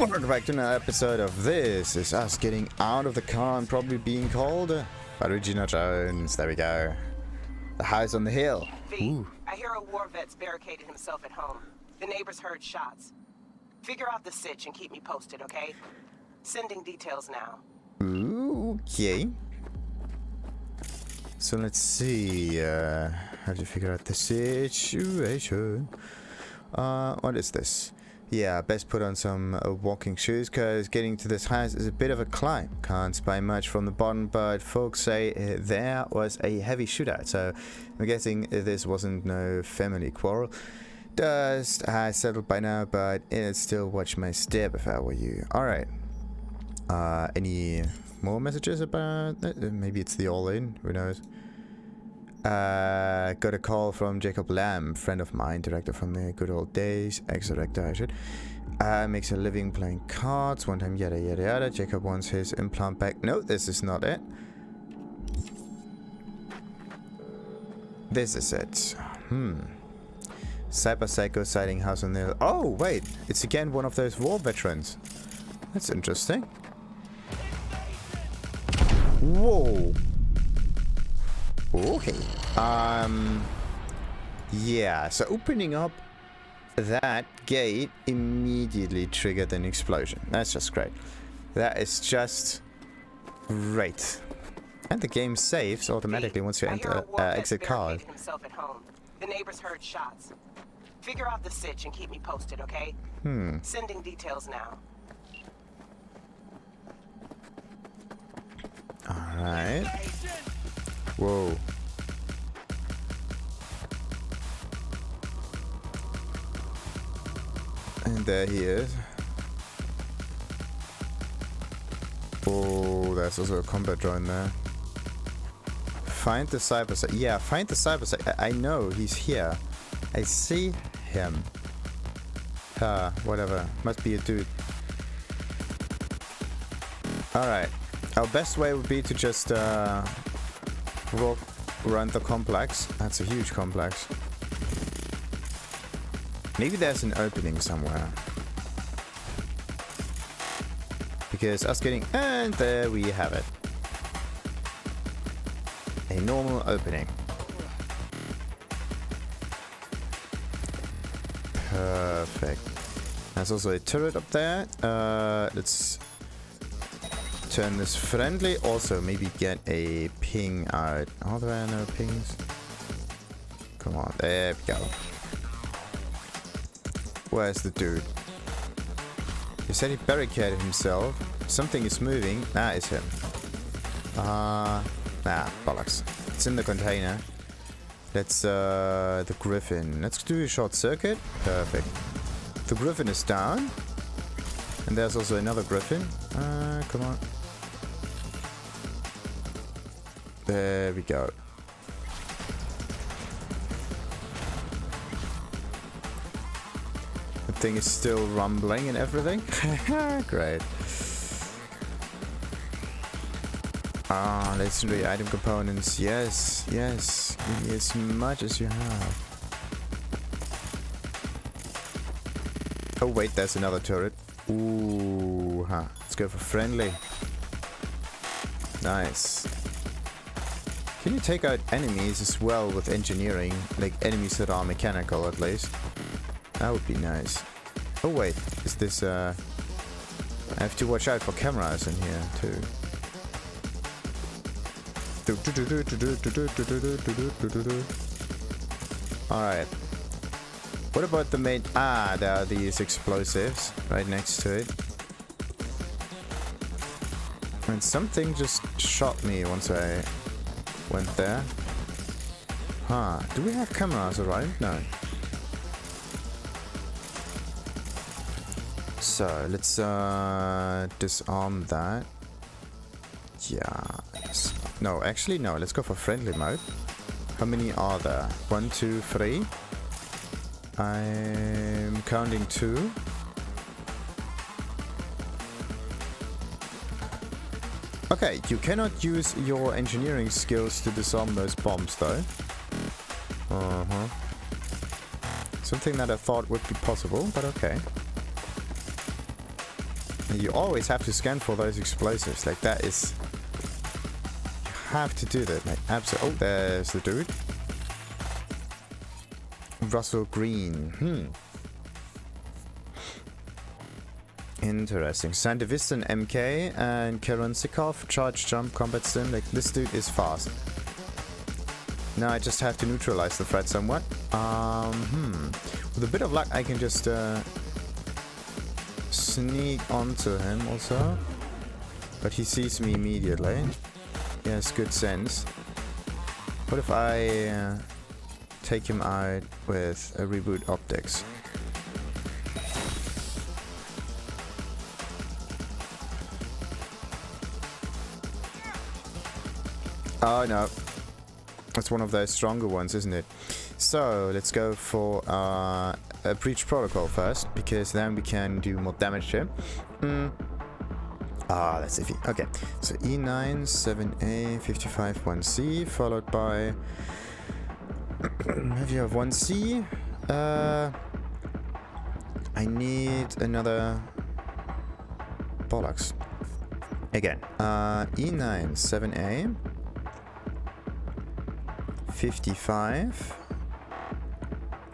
Welcome back to another episode of This Is Us Getting Out of the Car and Probably Being Called by Regina Jones. There we go. The house on the hill. V, I hear a war vet's barricaded himself at home. The neighbors heard shots. Figure out the sitch and keep me posted, okay? Sending details now. Okay. So let's see. How to figure out the situation. What is this? Yeah, best put on some walking shoes, because getting to this house is a bit of a climb. Can't spy much from the bottom, but folks say there was a heavy shootout, so I'm guessing this wasn't no family quarrel. Dust has settled by now, but I'd still watch my step if I were you. Alright. Any more messages about that? Maybe it's the all-in, who knows? Got a call from Jacob Lamb, friend of mine, director from the good old days, ex-director I should. Makes a living playing cards, one time yada yada yada. Jacob wants his implant back. No, this is not it. This is it. Cyberpsycho sighting house on the hill. Oh wait, it's again one of those war veterans. That's interesting. Whoa. Okay. Yeah, so opening up that gate immediately triggered an explosion. That's just great. That is just great. And the game saves automatically once you enter exit card. Himself at home. The neighbors heard shots. Figure out the sitch and keep me posted, okay? Sending details now. Alright. Whoa. And there he is. Oh, there's also a combat drone there. Find the Cyberpsycho. Yeah, find the Cyberpsycho. I know he's here. I see him. Whatever. Must be a dude. Alright. Our best way would be to just walk around the complex. That's a huge complex. Maybe there's an opening somewhere. Because us getting... And there we have it. A normal opening. Perfect. There's also a turret up there. Let's turn this friendly. Also, maybe get a ping out. Are there no pings? Come on, there we go. Where's the dude? He said he barricaded himself. Something is moving. That is him. Nah, bollocks. It's in the container. Let's, the Griffin. Let's do a short circuit. Perfect. The Griffin is down. And there's also another Griffin. Come on. There we go. The thing is still rumbling and everything. Great. Legendary item components. Yes, yes. Give me as much as you have. Oh wait, there's another turret. Ooh, let's go for friendly. Nice. Can you take out enemies as well with engineering? Like enemies that are mechanical at least. That would be nice. Oh wait, is this I have to watch out for cameras in here too. Alright. What about the main... there are these explosives right next to it. And something just shot me once I went there. Do we have cameras around? No. So, let's disarm that. Yes. No, actually no. Let's go for friendly mode. How many are there? 1, 2, 3. I'm counting 2. Okay, you cannot use your engineering skills to disarm those bombs though. Something that I thought would be possible, but okay. You always have to scan for those explosives. Like, that is... You have to do that. Like, absolutely. Oh, there's the dude. Russell Green. Interesting. Sandevistan MK and Keronsikov charge jump combat sim. Like, this dude is fast. Now I just have to neutralize the threat somewhat. With a bit of luck I can just sneak onto him also. But he sees me immediately. He has good sense. What if I take him out with a reboot optics? Oh no. That's one of those stronger ones, isn't it? So, let's go for a breach protocol first, because then we can do more damage here. That's iffy. Okay, so E9, 7A, 55, 1C, followed by... If you have 1C, I need another... bollocks. Again, E9, 7A... 55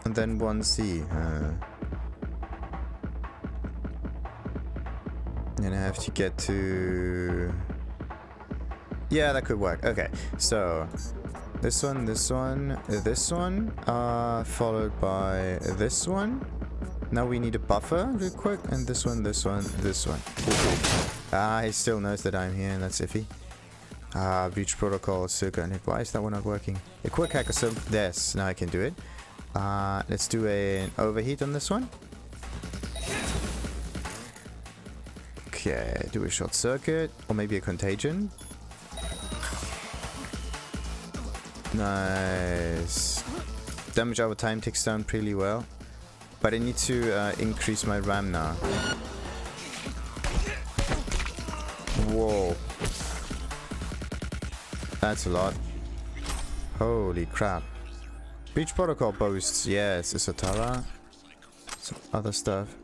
and then 1C. And I have to get to... Yeah, that could work. Okay, so this one, this one, this one, followed by this one. Now we need a buffer real quick, and this one, this one, this one. Ooh. He still knows that I'm here, and that's iffy. Breach protocol, circuit, and why is that one not working? A quick hack or something. Yes, now I can do it. Let's do an overheat on this one. Okay, do a short circuit, or maybe a contagion. Nice. Damage over time ticks down pretty well. But I need to increase my RAM now. Whoa. That's a lot. Holy crap. Breach protocol boasts, yes, Isotara. Some other stuff.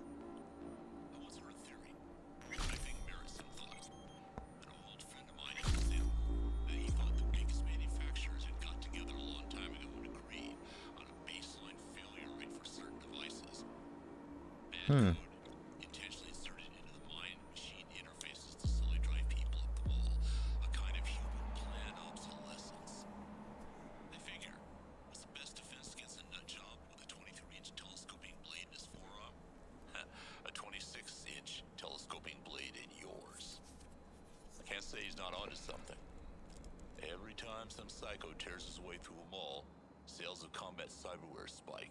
Some psycho tears his way through a mall, sales of combat cyberware spike.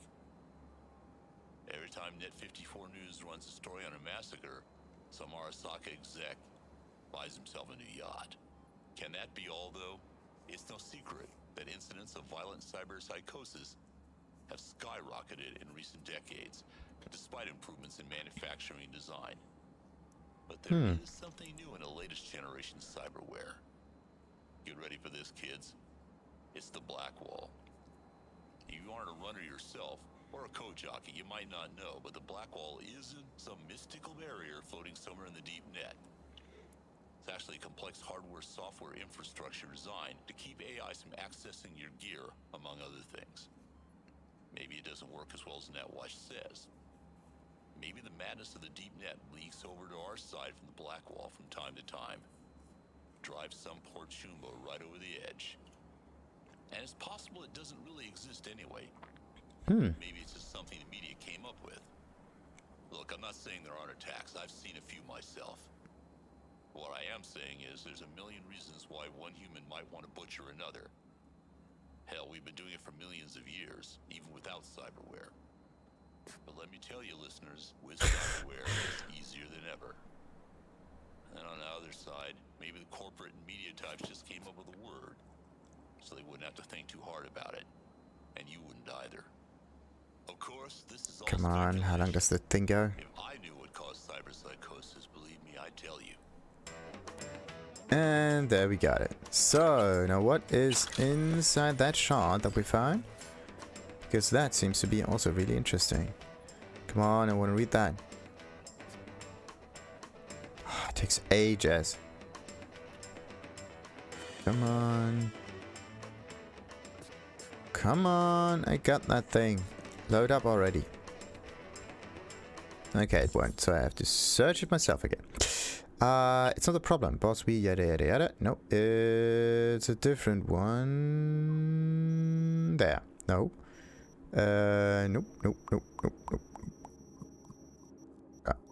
Every time Net54 News runs a story on a massacre, some Arasaka exec buys himself a new yacht. Can that be all, though? It's no secret that incidents of violent cyberpsychosis have skyrocketed in recent decades, despite improvements in manufacturing design. But there is something new in the latest generation cyberware. Get ready for this, kids. It's the Black Wall. If you aren't a runner yourself, or a code jockey, you might not know, but the Black Wall isn't some mystical barrier floating somewhere in the deep net. It's actually a complex hardware-software infrastructure designed to keep AIs from accessing your gear, among other things. Maybe it doesn't work as well as NetWatch says. Maybe the madness of the deep net leaks over to our side from the Black Wall from time to time. Drive some poor chumbo right over the edge. And it's possible it doesn't really exist anyway. Maybe it's just something the media came up with. Look, I'm not saying there aren't attacks. I've seen a few myself. What I am saying is there's a million reasons why one human might want to butcher another. Hell, we've been doing it for millions of years, even without cyberware. But let me tell you, listeners, with cyberware, it's easier than ever. And on the other side, maybe the corporate and media types just came up with a word, so they wouldn't have to think too hard about it. And you wouldn't either. Of course, this is all Come on, how long does the thing go? If I knew what caused cyberpsychosis, believe me, I'd tell you. And there we got it. So, now what is inside that shard that we found? Because that seems to be also really interesting. Come on, I want to read that. it takes ages. Come on. Come on, I got that thing. Load up already. Okay, it won't, so I have to search it myself again. It's not a problem. Boss, we yada yada yada. No, it's a different one. There. No. Nope, nope, nope, nope, nope.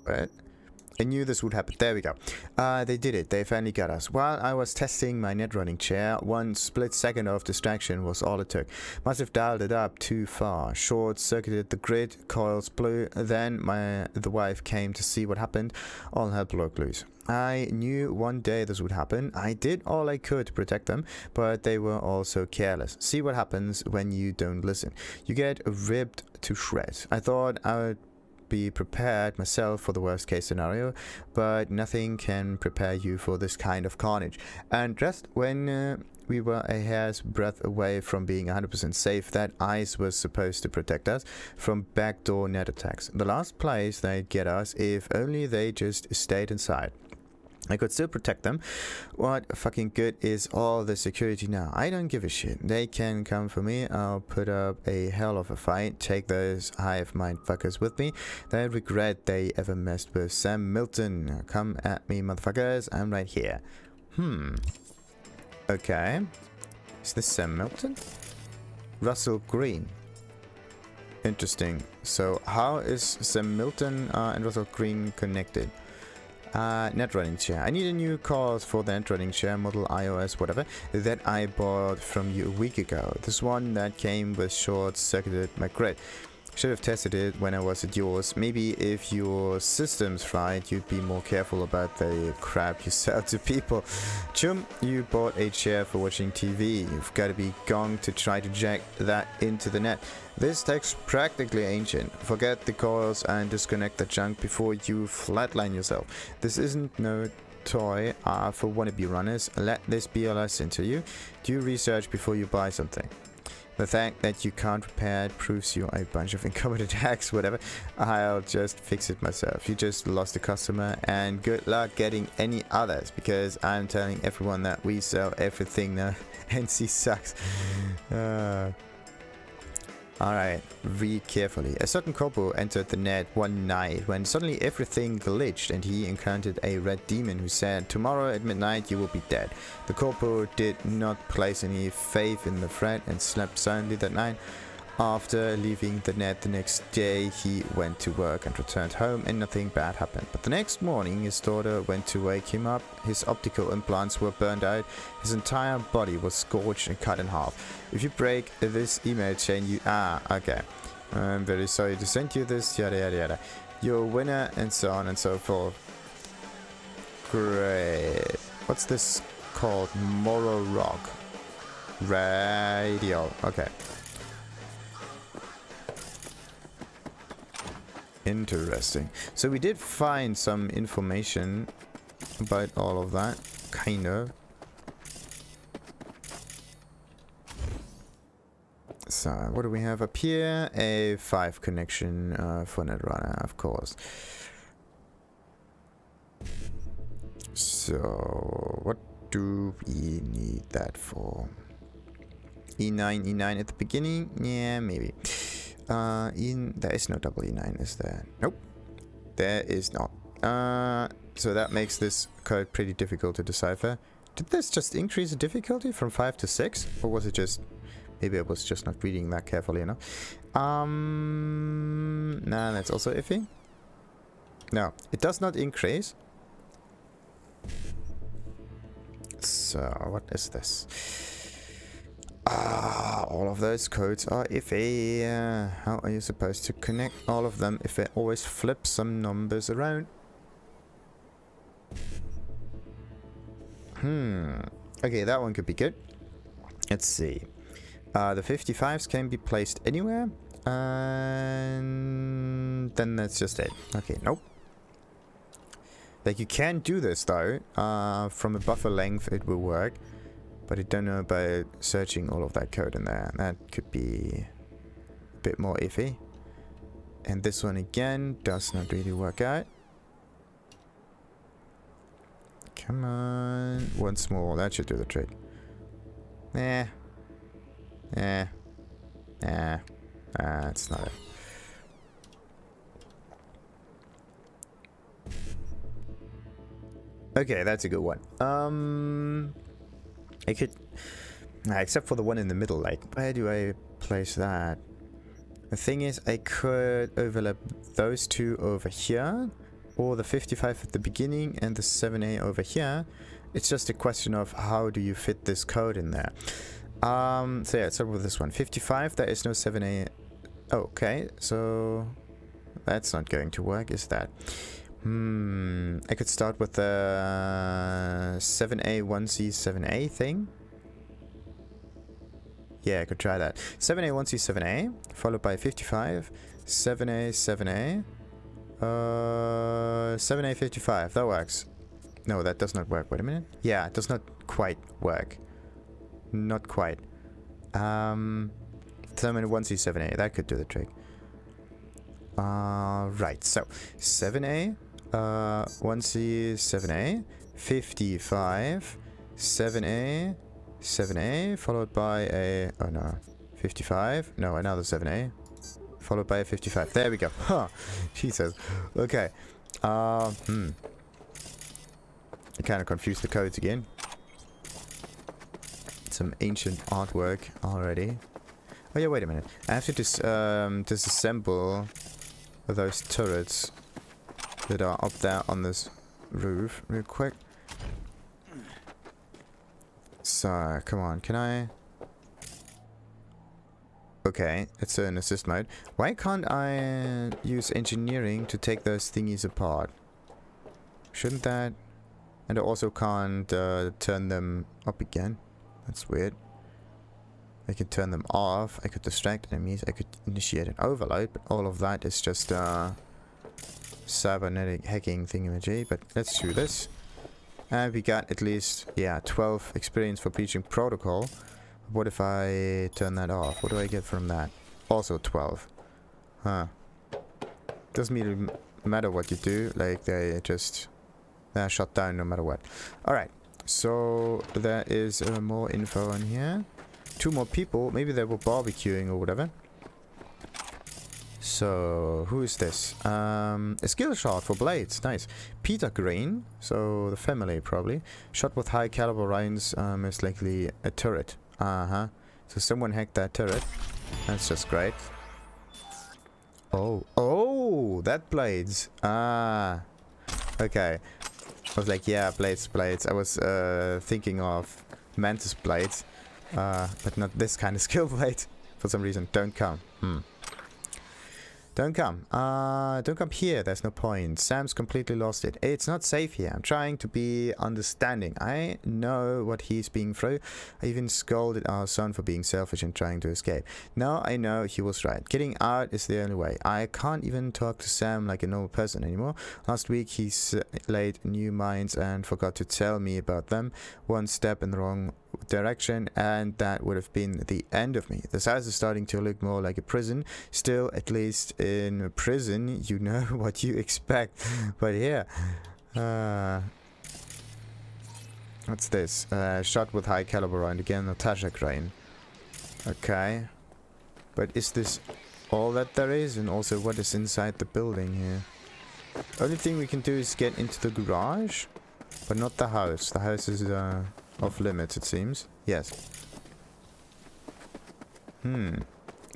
Wait. I knew this would happen. There we go. They did it. They finally got us. While I was testing my net running chair, one split second of distraction was all it took. Must have dialed it up too far. Short-circuited the grid, coils blew. Then the wife came to see what happened. All hell broke loose. I knew one day this would happen. I did all I could to protect them, but they were also careless. See what happens when you don't listen. You get ripped to shreds. I thought I would be prepared myself for the worst case scenario, but nothing can prepare you for this kind of carnage. And just when we were a hair's breadth away from being 100% safe, that ice was supposed to protect us from backdoor net attacks. The last place they'd get us if only they just stayed inside. I could still protect them. What fucking good is all the security now? I don't give a shit. They can come for me. I'll put up a hell of a fight. Take those hive mind fuckers with me. They regret they ever messed with Sam Milton. Come at me, motherfuckers. I'm right here. Okay. Is this Sam Milton? Russell Green. Interesting. So how is Sam Milton and Russell Green connected? Net running chair. I need a new cause for the net running chair, model iOS, whatever, that I bought from you a week ago. This one that came with short-circuited my grid. Should have tested it when I was at yours. Maybe if your system's right, you'd be more careful about the crap you sell to people. Chum, you bought a chair for watching TV. You've got to be gong to try to jack that into the net. This tech's practically ancient. Forget the coils and disconnect the junk before you flatline yourself. This isn't no toy for wannabe runners. Let this be a lesson to you. Do research before you buy something. The fact that you can't repair it proves you're a bunch of incompetent hacks, whatever. I'll just fix it myself. You just lost a customer, and good luck getting any others, because I'm telling everyone that we sell everything now. NC sucks. Alright, read carefully. A certain corpo entered the net one night when suddenly everything glitched and he encountered a red demon who said, "Tomorrow at midnight you will be dead." The corpo did not place any faith in the threat and slept soundly that night. After leaving the net the next day, he went to work and returned home and nothing bad happened. But the next morning his daughter went to wake him up. His optical implants were burned out. His entire body was scorched and cut in half. If you break this email chain, you... okay. I'm very sorry to send you this, yada yada yada. You're a winner, and so on and so forth. Great. What's this called? Moral Rock. Radio. Okay. Interesting. So we did find some information about all of that, kind of. So what do we have up here? A 5 connection for Netrunner, of course. So what do we need that for? E9 at the beginning? Yeah, maybe. There is no double E9, is there? Nope. There is not. So that makes this code pretty difficult to decipher. Did this just increase the difficulty from 5 to 6? Or was it just... Maybe I was just not reading that carefully enough. Nah, that's also iffy. No, it does not increase. So, what is this? All of those codes are iffy. How are you supposed to connect all of them if they always flip some numbers around? Okay, that one could be good. Let's see. The 55s can be placed anywhere. And then that's just it. Okay, nope. Like, you can do this though. From a buffer length it will work. But I don't know about searching all of that code in there. That could be a bit more iffy. And this one again does not really work out. Come on. Once more. That should do the trick. That's not it. Okay, that's a good one. I could... except for the one in the middle, like, where do I place that? The thing is, I could overlap those two over here, or the 55 at the beginning and the 7A over here. It's just a question of how do you fit this code in there. So yeah, let's start with this one. 55, there is no 7A. Oh, okay, so that's not going to work, is that? I could start with the 7A, 1C, 7A thing. Yeah, I could try that. 7A, 1C, 7A, followed by 55, 7A, 7A, 7A, 55. That works. No, that does not work. Wait a minute. Yeah, it does not quite work. Not quite. 7A, 1C, 7A. That could do the trick. Right. So 7A, 1C, 7A, 55, 7A, 7A, followed by a... Oh no. 55. No, another 7A. Followed by a 55. There we go. Huh. Jesus. Okay. I kind of confused the codes again. Some ancient artwork already. Oh yeah, wait a minute. I have to disassemble those turrets that are up there on this roof real quick. So, come on, can I... Okay, it's an assist mode. Why can't I use engineering to take those thingies apart? Shouldn't that... And I also can't turn them up again. That's weird. I could turn them off, I could distract enemies, I could initiate an overload, but all of that is just cybernetic hacking thingamajig. But let's do this. And we got at least, yeah, 12 experience for breaching protocol. What if I turn that off? What do I get from that? Also 12. Huh. Doesn't really matter what you do, like they're shut down no matter what. Alright, so there is more info on here. 2 more people, maybe they were barbecuing or whatever. So, who is this? A skill shot for blades, nice. Peter Green, so the family probably. Shot with high caliber rounds, most likely a turret. So someone hacked that turret. That's just great. Oh, that blades. Okay. I was like, yeah, blades. I was thinking of mantis blades, but not this kind of skill blade. For some reason, don't come. Don't come. Don't come here. There's no point. Sam's completely lost it. It's not safe here. I'm trying to be understanding. I know what he's being through. I even scolded our son for being selfish and trying to escape. Now I know he was right. Getting out is the only way. I can't even talk to Sam like a normal person anymore. Last week he laid new mines and forgot to tell me about them. One step in the wrong direction and that would have been the end of me. This house is starting to look more like a prison. Still, at least in a prison you know what you expect. But yeah, what's this? Shot with high caliber round again. Natasha Crane. Okay, but is this all that there is? And also, what is inside the building here? Only thing we can do is get into the garage, but not the house. The house is off limits, it seems. Yes.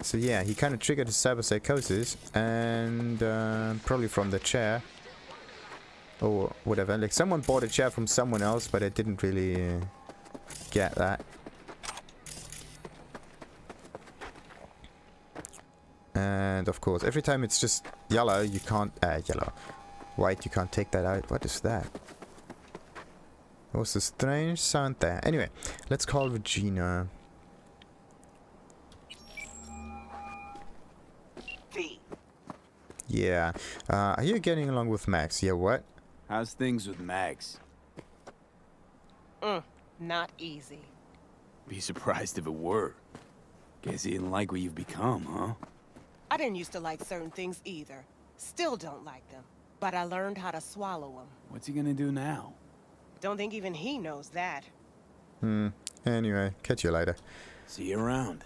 So yeah, he kind of triggered his cyberpsychosis, and probably from the chair or whatever. Like, someone bought a chair from someone else, but I didn't really get that. And of course, every time it's just yellow, you can't white, you can't take that out. What is that? There was a strange sound there. Anyway, let's call Regina. V. Yeah. Are you getting along with Max? Yeah, what? How's things with Max? Not easy. Be surprised if it were. Guess he didn't like what you've become, huh? I didn't used to like certain things either. Still don't like them. But I learned how to swallow them. What's he gonna do now? Don't think even he knows that. Anyway, catch you later. See you around.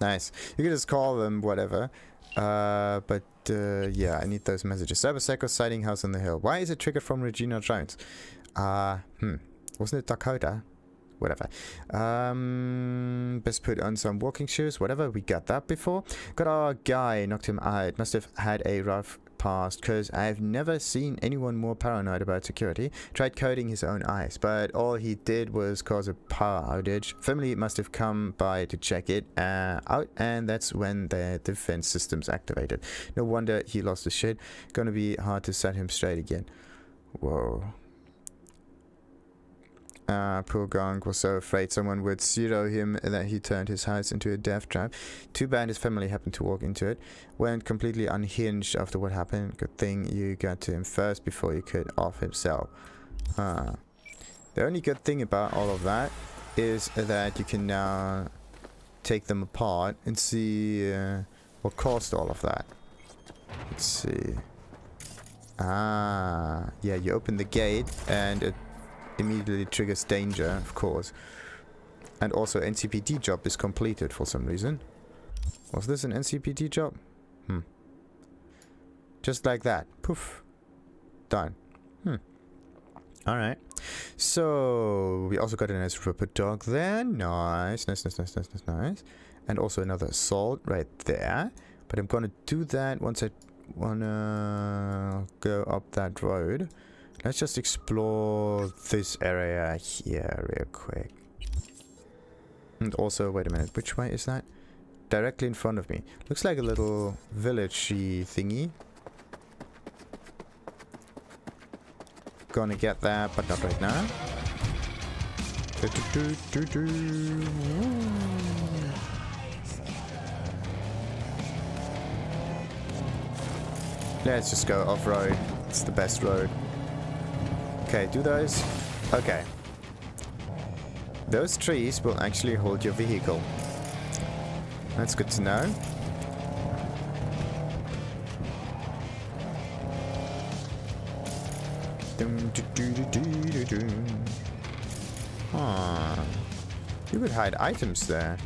Nice. You can just call them whatever. But yeah, I need those messages. Cyberpsycho sighting house on the hill. Why is it triggered from Regina Jones? Wasn't it Dakota? Whatever. Best put on some walking shoes. Whatever. We got that before. Got our guy. Knocked him out. Must have had a rough past, because I've never seen anyone more paranoid about security. Tried coding his own eyes, but all he did was cause a power outage. Family must have come by to check it out, and that's when their defense systems activated. No wonder he lost his shit. Gonna be hard to set him straight again. Whoa. Poor Gong was so afraid someone would zero him that he turned his house into a death trap. Too bad his family happened to walk into it. Went completely unhinged after what happened. Good thing you got to him first before he could off himself. The only good thing about all of that is that you can now take them apart and see what caused all of that. Let's see. Yeah, you open the gate and it immediately triggers danger, of course. And also NCPD job is completed for some reason. Was this an NCPD job? Just like that. Poof. Done. Alright. So we also got a nice Ripperdoc there. Nice. Nice. And also another assault right there. But I'm gonna do that once I wanna go up that road. Let's just explore this area here real quick. And also, wait a minute, which way is that? Directly in front of me. Looks like a little village-y thingy. Gonna get that, but not right now. Let's just go off-road. It's the best road. Okay, do those. Okay. Those trees will actually hold your vehicle. That's good to know. You could hide items there.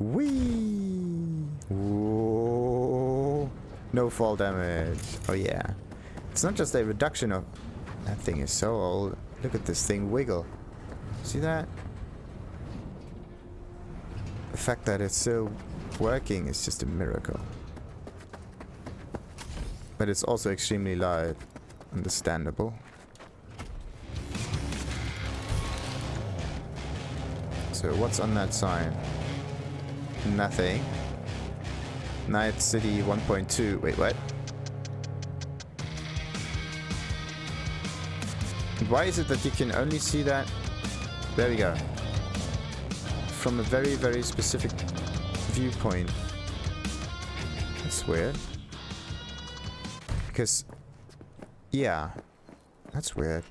Whee! Whoa. No fall damage. Oh yeah. It's not just a reduction of... That thing is so old. Look at this thing wiggle. See that? The fact that it's still working is just a miracle. But it's also extremely loud. Understandable. So what's on that sign? Nothing. Night City 1.2. Wait, what? Why is it that you can only see that? There we go. From a very, very specific viewpoint. That's weird. Because... yeah. That's weird.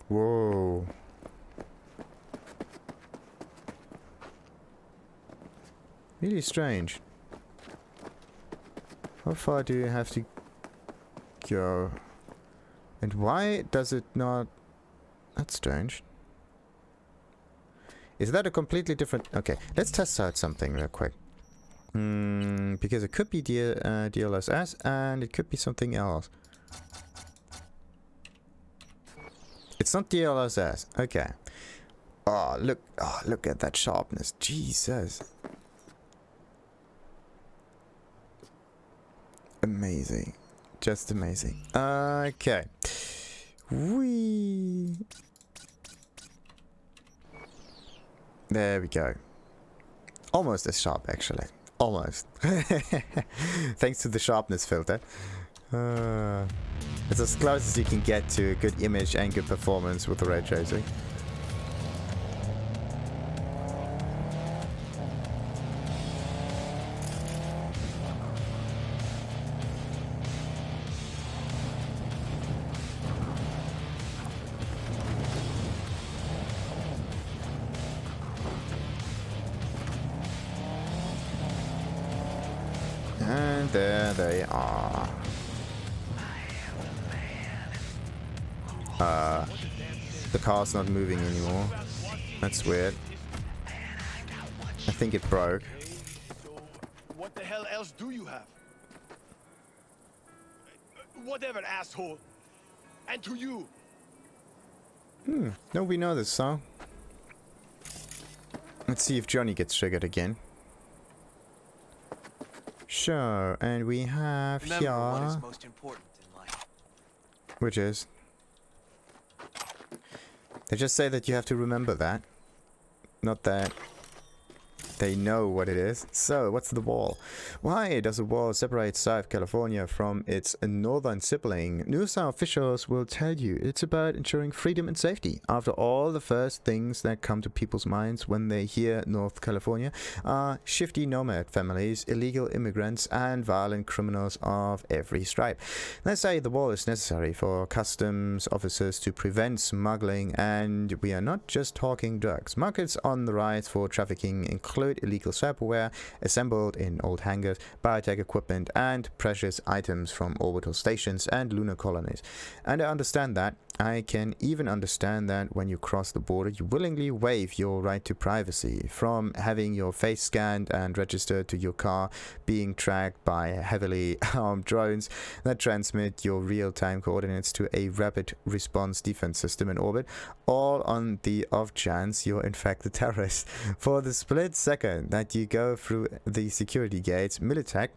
Whoa. Really strange. How far do you have to go? And why does it not... That's strange. Is that a completely different... Okay, let's test out something real quick. Because it could be DLSS and it could be something else. It's not DLSS. Okay. Oh, look at that sharpness. Jesus. Amazing. Just amazing. Okay. Whee. There we go. Almost as sharp, actually. Almost. Thanks to the sharpness filter. It's as close as you can get to a good image and good performance with the ray tracing. there they are. The car's not moving anymore. That's weird. I think it broke. So, what the hell else do you have? Whatever, asshole. And to you. No, we know this song. Let's see if Johnny gets triggered again. Sure, and we have Remember what is here, most important in life. which is, they just say that you have to remember that, not that they know what it is. So, what's the wall? Why does the wall separate South California from its northern sibling? New South officials will tell you it's about ensuring freedom and safety. After all, the first things that come to people's minds when they hear North California are shifty nomad families, illegal immigrants, and violent criminals of every stripe. Let's say the wall is necessary for customs officers to prevent smuggling, and we are not just talking drugs. Markets on the rise for trafficking include illegal cyberware assembled in old hangars, biotech equipment, and precious items from orbital stations and lunar colonies. And I understand that. I can even understand that when you cross the border, you willingly waive your right to privacy, from having your face scanned and registered to your car being tracked by heavily armed drones that transmit your real-time coordinates to a rapid response defense system in orbit, all on the off chance you're in fact a terrorist. For the split second that you go through the security gates, Militech,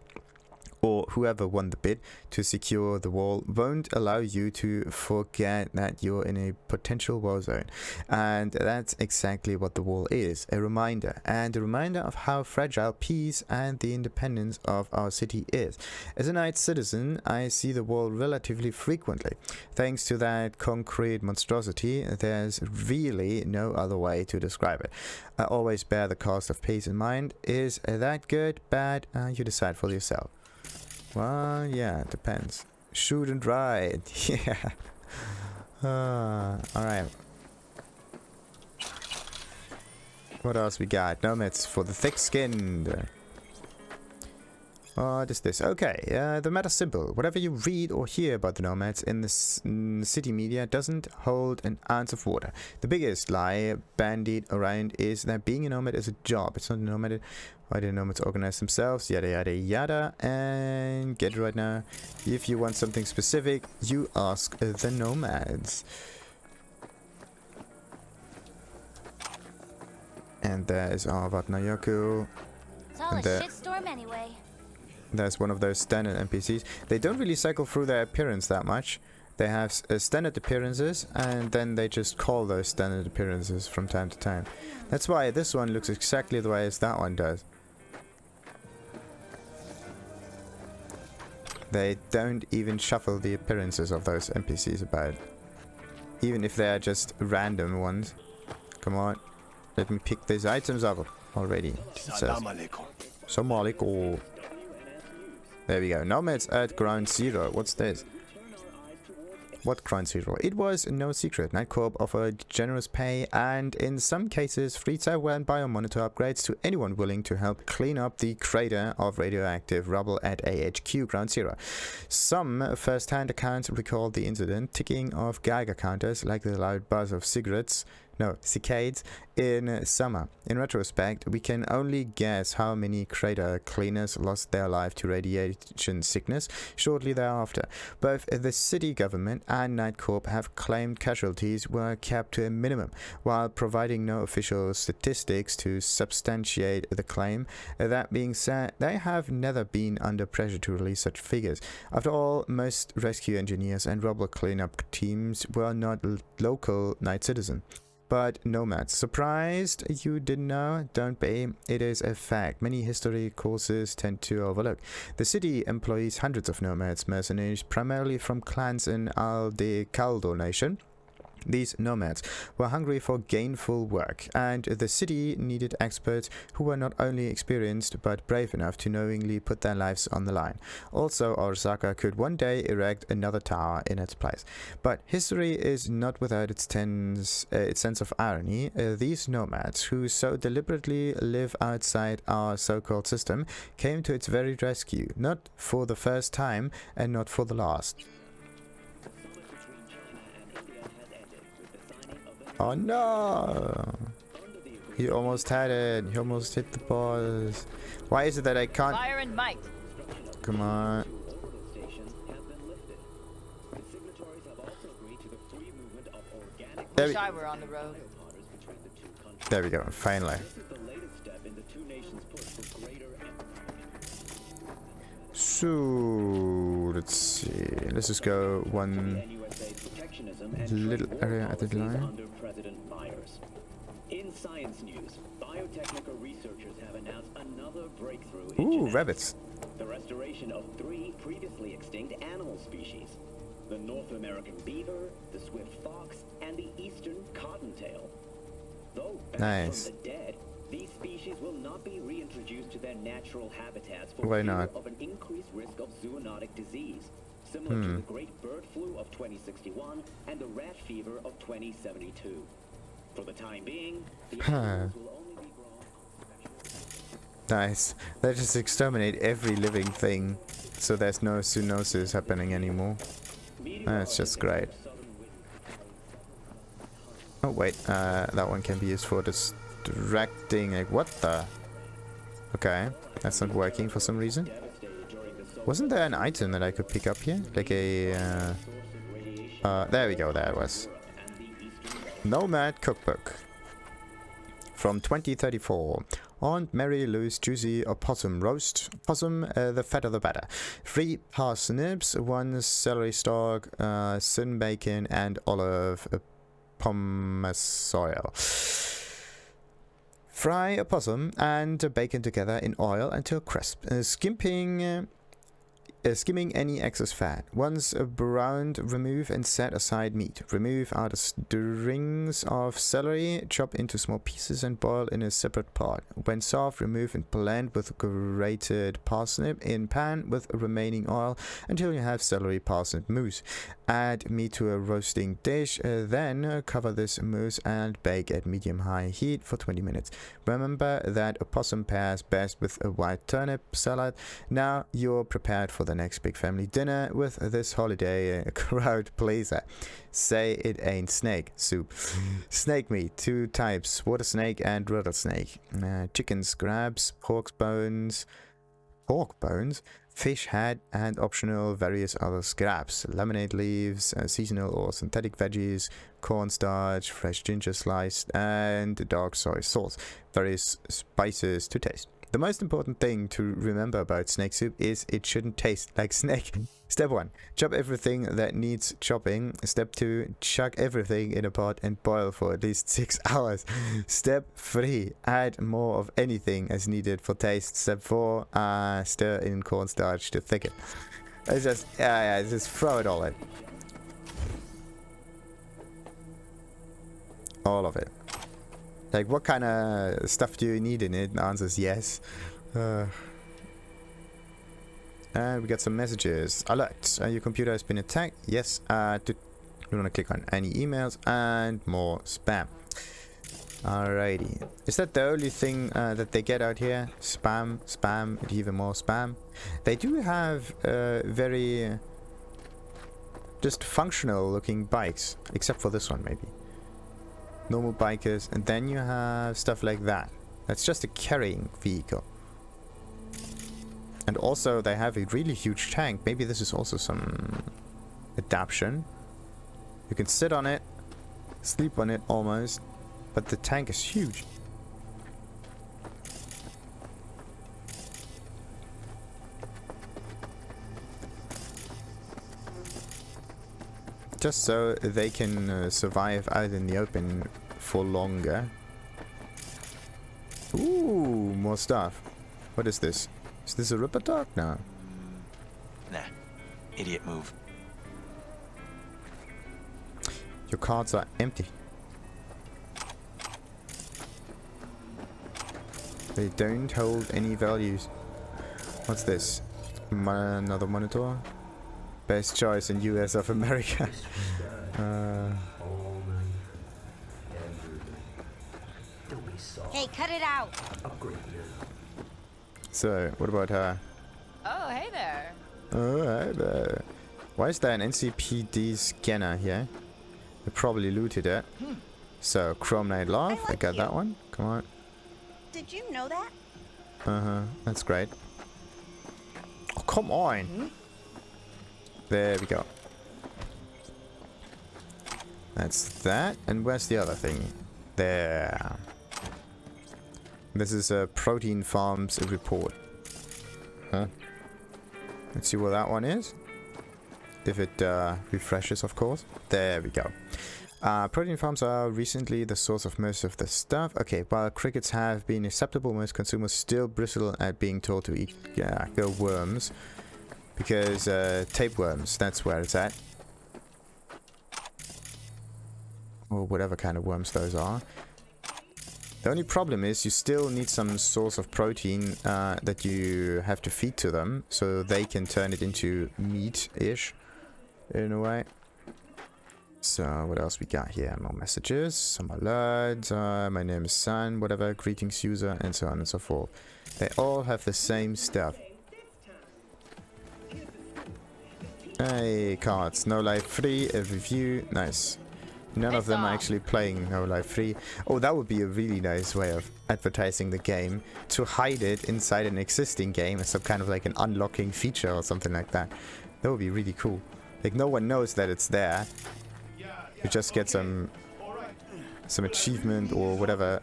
or whoever won the bid to secure the wall, won't allow you to forget that you're in a potential war zone. And that's exactly what the wall is, a reminder, and a reminder of how fragile peace and the independence of our city is. As a night citizen, I see the wall relatively frequently. Thanks to that concrete monstrosity, there's really no other way to describe it. I always bear the cost of peace in mind. Is that good, bad? You decide for yourself. Well, yeah, it depends. Shoot and ride. Yeah. Alright. What else we got? Nomads for the thick-skinned. What is this? Okay, the matter's simple. Whatever you read or hear about the Nomads in the city media doesn't hold an ounce of water. The biggest lie bandied around is that being a Nomad is a job. It's not a Nomad. Why do Nomads organize themselves? Yada yada yada. And get it right now. If you want something specific, you ask the Nomads. And there is our Vatnayaku. It's all a shitstorm anyway. There's one of those standard NPCs. They don't really cycle through their appearance that much. They have standard appearances, and then they just call those standard appearances from time to time. That's why this one looks exactly the way as that one does. They don't even shuffle the appearances of those NPCs about. Even if they are just random ones. Come on. Let me pick these items up already. Salam alaikum. Salam alaikum. There we go. Nomads at Ground Zero. What's this? What Ground Zero? It was no secret. Night Corp offered generous pay and, in some cases, free cyberware and biomonitor upgrades to anyone willing to help clean up the crater of radioactive rubble at AHQ Ground Zero. Some first-hand accounts recalled the incident, ticking off Geiger counters like the loud buzz of cicades in summer. In retrospect, we can only guess how many crater cleaners lost their life to radiation sickness shortly thereafter. Both the city government and Night Corp have claimed casualties were kept to a minimum, while providing no official statistics to substantiate the claim. That being said, they have never been under pressure to release such figures. After all, most rescue engineers and rubble cleanup teams were not local night citizens. But Nomads. Surprised you didn't know? Don't be. It is a fact many history courses tend to overlook. The city employs hundreds of Nomads mercenaries, primarily from clans in Aldecaldo Nation. These nomads were hungry for gainful work, and the city needed experts who were not only experienced but brave enough to knowingly put their lives on the line. Also, Arasaka could one day erect another tower in its place. But history is not without its sense of irony. These nomads, who so deliberately live outside our so-called system, came to its very rescue, not for the first time and not for the last. Oh no! He almost had it. He almost hit the boss. Why is it that I can't? Fire and might. Come on. Wish I were on the road. There we go. Finally. So let's see. Let's just go one little area at a time. In science news, biotechnical researchers have announced another breakthrough in Ooh, genetics. rabbits. The restoration of 3 previously extinct animal species. The North American beaver, the swift fox, and the eastern cottontail. Though back Nice. from the dead, these species will not be reintroduced to their natural habitats for Why fear not? of an increased risk of zoonotic disease, similar to the great bird flu of 2061 and the rat fever of 2072. For the time being, the animals will only be grown. Nice. They just exterminate every living thing, so there's no zoonosis happening anymore. That's just great. Oh wait, that one can be used for distracting. Like, what the? Okay, that's not working for some reason. Wasn't there an item that I could pick up here? Like a... there we go, there it was. Nomad Cookbook. From 2034. Aunt Mary Lou's juicy opossum roast. Possum, the fatter the better. 3 parsnips, 1 celery stalk, sin bacon, and olive pomace oil. Fry a possum and bacon together in oil until crisp. Skimming any excess fat. Once browned, remove and set aside meat. Remove out strings of celery, chop into small pieces and boil in a separate pot. When soft, remove and blend with grated parsnip in pan with remaining oil until you have celery parsnip mousse. Add meat to a roasting dish, then cover this mousse and bake at medium-high heat for 20 minutes. Remember that opossum pairs best with a white turnip salad. Now you're prepared for the next big family dinner with this holiday crowd pleaser. Say it ain't snake soup. Snake meat, 2 types, water snake and rattlesnake. Chicken scraps, pork bones, fish head, and optional various other scraps. Lemonade leaves, seasonal or synthetic veggies, cornstarch, fresh ginger sliced, and dark soy sauce. Various spices to taste. The most important thing to remember about snake soup is it shouldn't taste like snake. Step 1. Chop everything that needs chopping. Step 2. Chuck everything in a pot and boil for at least 6 hours. Step 3. Add more of anything as needed for taste. Step 4. Stir in cornstarch to thicken. It's just, just throw it all in. All of it. Like, what kind of stuff do you need in it? The answer is yes. And we got some messages. Alert. Your computer has been attacked. Yes. You want to click on any emails and more spam. Alrighty. Is that the only thing that they get out here? Spam, spam, and even more spam. They do have very just functional looking bikes. Except for this one, maybe. Normal bikers, and then you have stuff like that. That's just a carrying vehicle. And also they have a really huge tank. Maybe this is also some adaptation. You can sit on it, sleep on it almost, but the tank is huge. Just so they can survive out in the open for longer. Ooh, more stuff. What is this? Is this a Ripperdoc? No. Nah. Idiot move. Your cards are empty. They don't hold any values. What's this? Another monitor? Best choice in US of America. Hey, cut it out. So, what about her? Oh, hey there. Alright there. Why is there an NCPD scanner here? They probably looted it. So, Chrome Knight Love, I got that one. Come on. Did you know that? That's great. Oh, come on! There we go. That's that. And where's the other thing? There. This is a Protein Farms report. Huh? Let's see what that one is. If it refreshes, of course. There we go. Protein farms are recently the source of most of the stuff. Okay, while crickets have been acceptable, most consumers still bristle at being told to eat the worms. Because tapeworms, that's where it's at. Or whatever kind of worms those are. The only problem is you still need some source of protein that you have to feed to them. So they can turn it into meat-ish. In a way. So, what else we got here? More messages, some alerts, my name is San, whatever, greetings user, and so on and so forth. They all have the same stuff. Hey, cards, No Life Free, a review, nice. None of them are actually playing No Life Free. Oh, that would be a really nice way of advertising the game, to hide it inside an existing game as some kind of like an unlocking feature or something like that. That would be really cool. Like, no one knows that it's there. You just get some achievement or whatever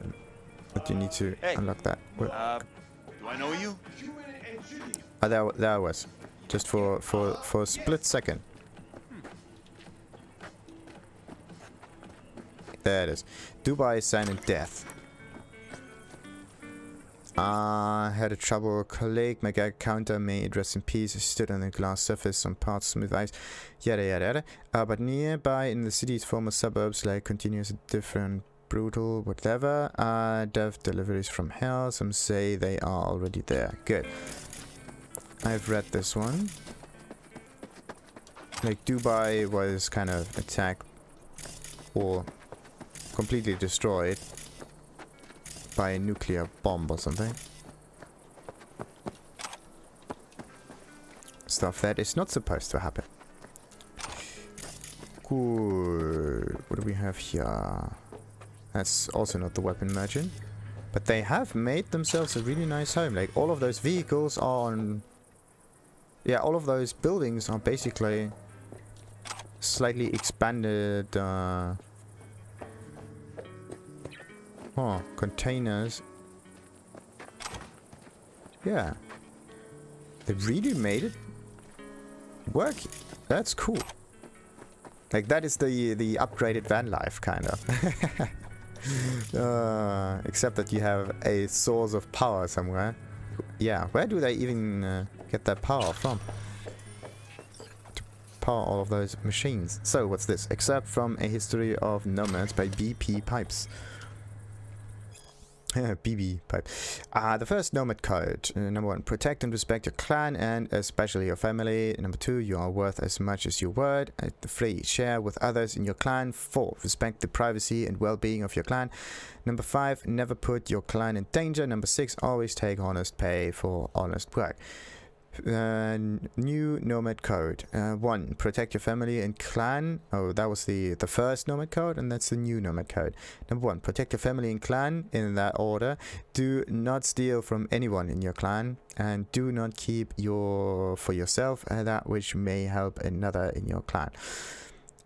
that you need to unlock that. Do I know you? Oh, there was. Just for a split second. There it is. Dubai Sign and Death. Had a trouble colleague, my gag counter made rest in peace, stood on a glass surface on parts smooth ice, yada yada yada. But nearby in the city's former suburbs, like continuous different brutal whatever, death deliveries from hell, some say they are already there. Good. I've read this one. Like Dubai was kind of attacked or completely destroyed by a nuclear bomb or something. Stuff that is not supposed to happen. Good. What do we have here? That's also not the weapon merchant. But they have made themselves a really nice home. Like, all of those vehicles are on... Yeah, all of those buildings are basically slightly expanded... containers. Yeah. They really made it work. That's cool. Like, that is the upgraded van life, kind of. Except that you have a source of power somewhere. Yeah, where do they even get that power from? To power all of those machines. So, what's this? Excerpt from A History of Nomads by BP Pipes. BB pipe. The first Nomad code. Number 1, protect and respect your clan and especially your family. Number 2, you are worth as much as your word. 3, share with others in your clan. 4, respect the privacy and well-being of your clan. Number 5, never put your clan in danger. Number 6, always take honest pay for honest work. New Nomad code. 1, protect your family and clan. Oh, that was the first Nomad code, and that's the new Nomad code. Number 1, protect your family and clan in that order. Do not steal from anyone in your clan, and do not keep for yourself that which may help another in your clan.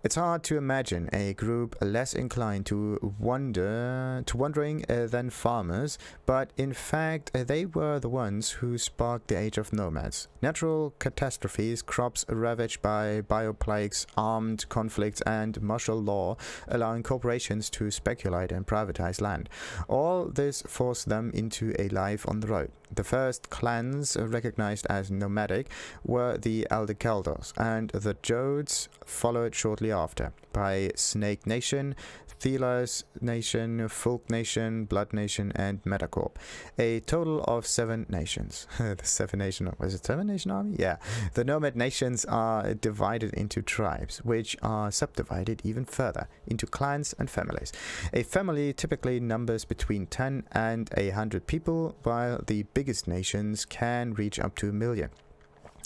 It's hard to imagine a group less inclined to wandering than farmers, but in fact they were the ones who sparked the age of nomads. Natural catastrophes, crops ravaged by bioplagues, armed conflicts, and martial law, allowing corporations to speculate and privatize land. All this forced them into a life on the road. The first clans recognized as nomadic were the Aldecaldos, and the Jodes followed shortly after by Snake Nation, Thelas Nation, Folk Nation, Blood Nation, and Metacorp. A total of 7 nations. The 7 nation, was it 7 nation army? Yeah. The Nomad nations are divided into tribes, which are subdivided even further into clans and families. A family typically numbers between 10 and 100 people, while the biggest nations can reach up to 1 million.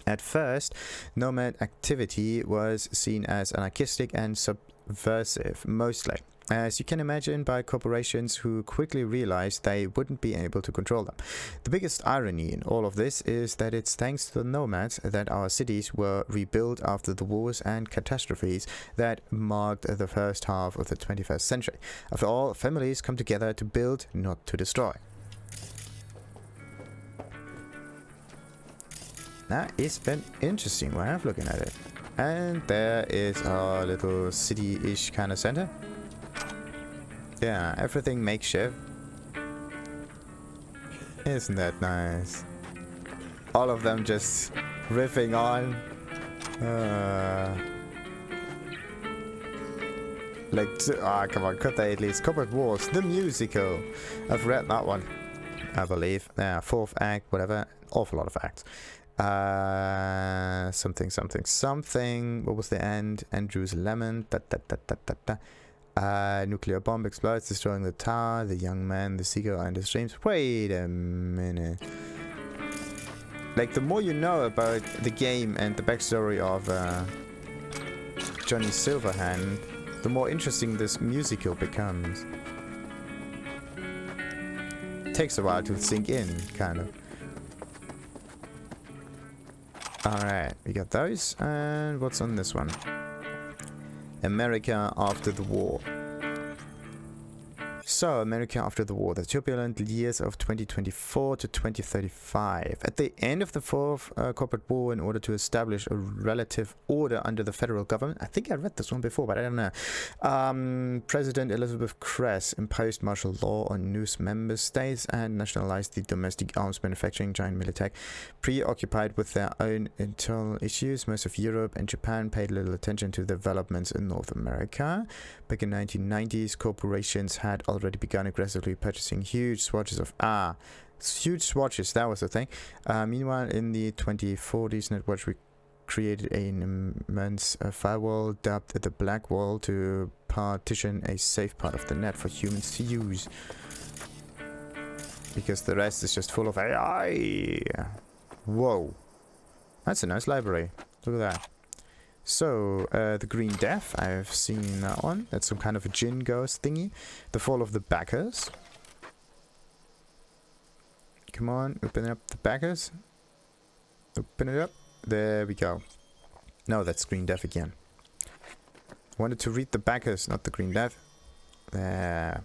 At first, nomad activity was seen as anarchistic and subversive, mostly, as you can imagine, by corporations who quickly realized they wouldn't be able to control them. The biggest irony in all of this is that it's thanks to the nomads that our cities were rebuilt after the wars and catastrophes that marked the first half of the 21st century. After all, families come together to build, not to destroy. That is an interesting way of looking at it. And there is our little city-ish kind of center. Yeah, everything makeshift. Isn't that nice? All of them just riffing on. Come on, could they at least? Coptic Wars, the musical. I've read that one, I believe. Yeah, 4th act, whatever. Awful lot of acts. Something. What was the end? Andrew's lemon. Nuclear bomb explodes, destroying the tower. The young man, the seagull, and his dreams. Wait a minute. Like, the more you know about the game and the backstory of Johnny Silverhand, the more interesting this musical becomes. It takes a while to sink in, kind of. Alright, we got those. And what's on this one? America after the war. So, America after the war, the turbulent years of 2024 to 2035. At the end of the 4th corporate war, in order to establish a relative order under the federal government, I think I read this one before, but I don't know. President Elizabeth Cress imposed martial law on news member states and nationalized the domestic arms manufacturing giant Militech. Preoccupied with their own internal issues, most of Europe and Japan paid little attention to developments in North America. Back in 1990s, corporations had already begun aggressively purchasing huge swatches of huge swatches, that was the thing. Meanwhile, in the 2040s, Netwatch created an immense firewall dubbed the Black Wall to partition a safe part of the net for humans to use, because the rest is just full of AI. Whoa, that's a nice library. Look at that. So, the Green Death, I've seen that one. That's some kind of a Jinn ghost thingy. The Fall of the Bakkers. Come on, open up the Bakkers. Open it up. There we go. No, that's Green Death again. Wanted to read the Bakkers, not the Green Death. There.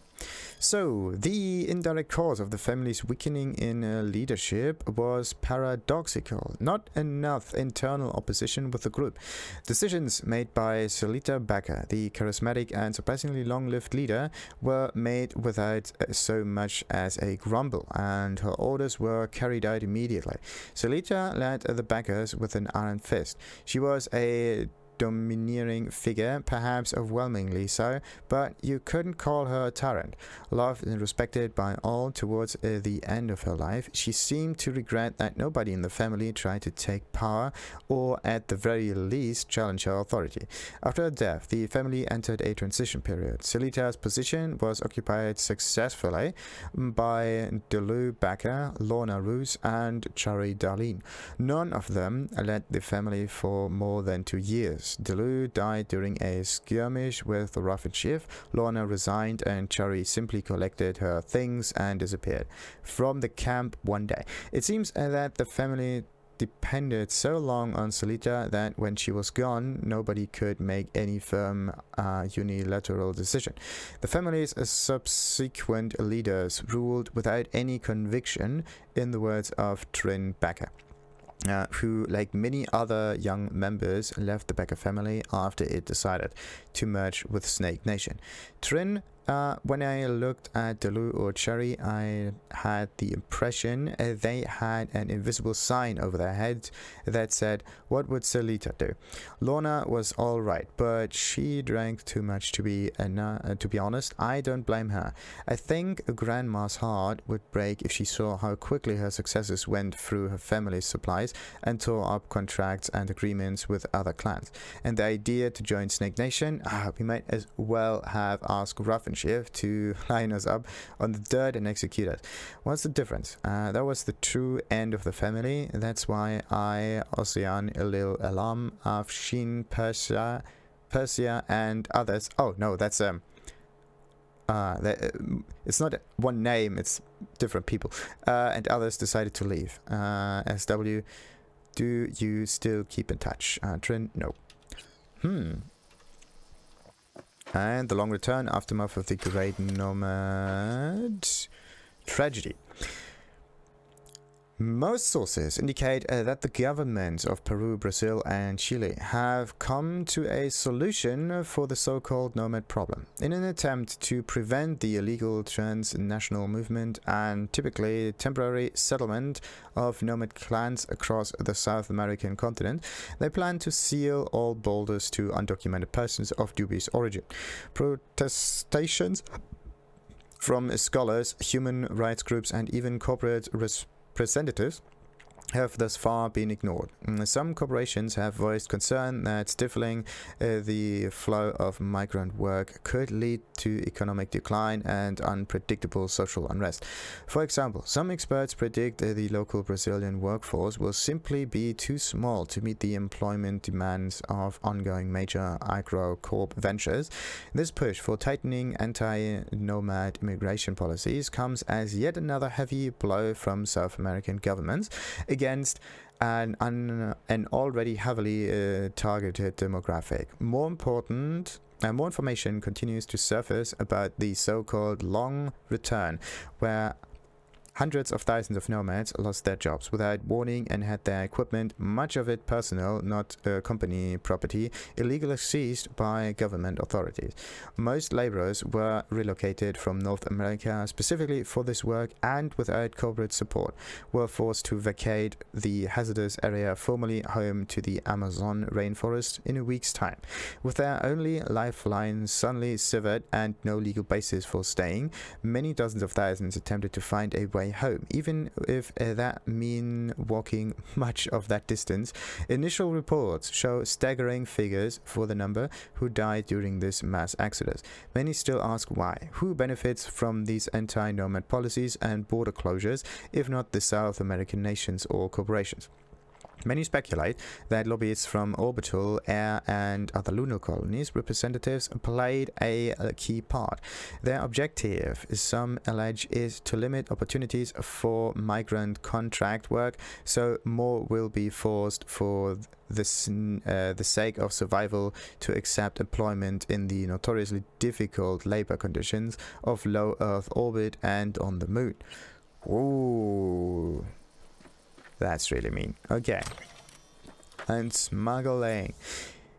So, the indirect cause of the family's weakening in leadership was paradoxical. Not enough internal opposition with the group. Decisions made by Celita Bakker, the charismatic and surprisingly long-lived leader, were made without so much as a grumble, and her orders were carried out immediately. Celita led the Bakkers with an iron fist. She was a domineering figure, perhaps overwhelmingly so, but you couldn't call her a tyrant. Loved and respected by all towards the end of her life, she seemed to regret that nobody in the family tried to take power, or at the very least challenge her authority. After her death, the family entered a transition period. Celita's position was occupied successfully by Delu Bakker, Lorna Roos, and Chari Darlene. None of them led the family for more than 2 years. Delu died during a skirmish with the Ruff and Schiff. Lorna resigned, and Chari simply collected her things and disappeared from the camp one day. It seems that the family depended so long on Celita that when she was gone, nobody could make any firm unilateral decision. The family's subsequent leaders ruled without any conviction, in the words of Trin Bakker. Who, like many other young members, left the Bakker family after it decided to merge with Snake Nation. Trin when I looked at Delu or Cherry, I had the impression they had an invisible sign over their heads that said, "What would Selita do?" Lorna was all right, but she drank too much to be honest. I don't blame her. I think Grandma's heart would break if she saw how quickly her successors went through her family's supplies and tore up contracts and agreements with other clans. And the idea to join Snake Nation, we might as well have asked Ruff and Shiv to line us up on the dirt and execute us. What's the difference? That was the true end of the family. That's why I, Ocean, Elil, Elam, Afshin, Persia, and others. Oh no, that's it's not one name, it's different people. And others decided to leave. SW, do you still keep in touch? Trin, no. And the long return, aftermath of the Great Nomad tragedy. Most sources indicate that the governments of Peru, Brazil and Chile have come to a solution for the so-called nomad problem in an attempt to prevent the illegal transnational movement and typically temporary settlement of nomad clans across the South American continent. They plan to seal all borders to undocumented persons of dubious origin. Protestations from scholars, human rights groups and even corporate representatives have thus far been ignored. Some corporations have voiced concern that stifling the flow of migrant work could lead to economic decline and unpredictable social unrest. For example, some experts predict the local Brazilian workforce will simply be too small to meet the employment demands of ongoing major agro-corp ventures. This push for tightening anti-nomad immigration policies comes as yet another heavy blow from South American governments against an already heavily targeted demographic. More information continues to surface about the so-called long return, where hundreds of thousands of nomads lost their jobs without warning and had their equipment, much of it personal, not company property, illegally seized by government authorities. Most laborers were relocated from North America specifically for this work and without corporate support were forced to vacate the hazardous area formerly home to the Amazon rainforest in a week's time. With their only lifeline suddenly severed and no legal basis for staying, many dozens of thousands attempted to find a way home, even if that mean walking much of that distance. Initial reports show staggering figures for the number who died during this mass exodus. Many still ask why. Who benefits from these anti-nomad policies and border closures, if not the South American nations or corporations? Many speculate that lobbyists from orbital, air and other lunar colonies representatives played a key part. Their objective, some allege, is to limit opportunities for migrant contract work, so more will be forced for the sake of survival to accept employment in the notoriously difficult labor conditions of low Earth orbit and on the moon. Ooh. That's really mean. Okay. And smuggling.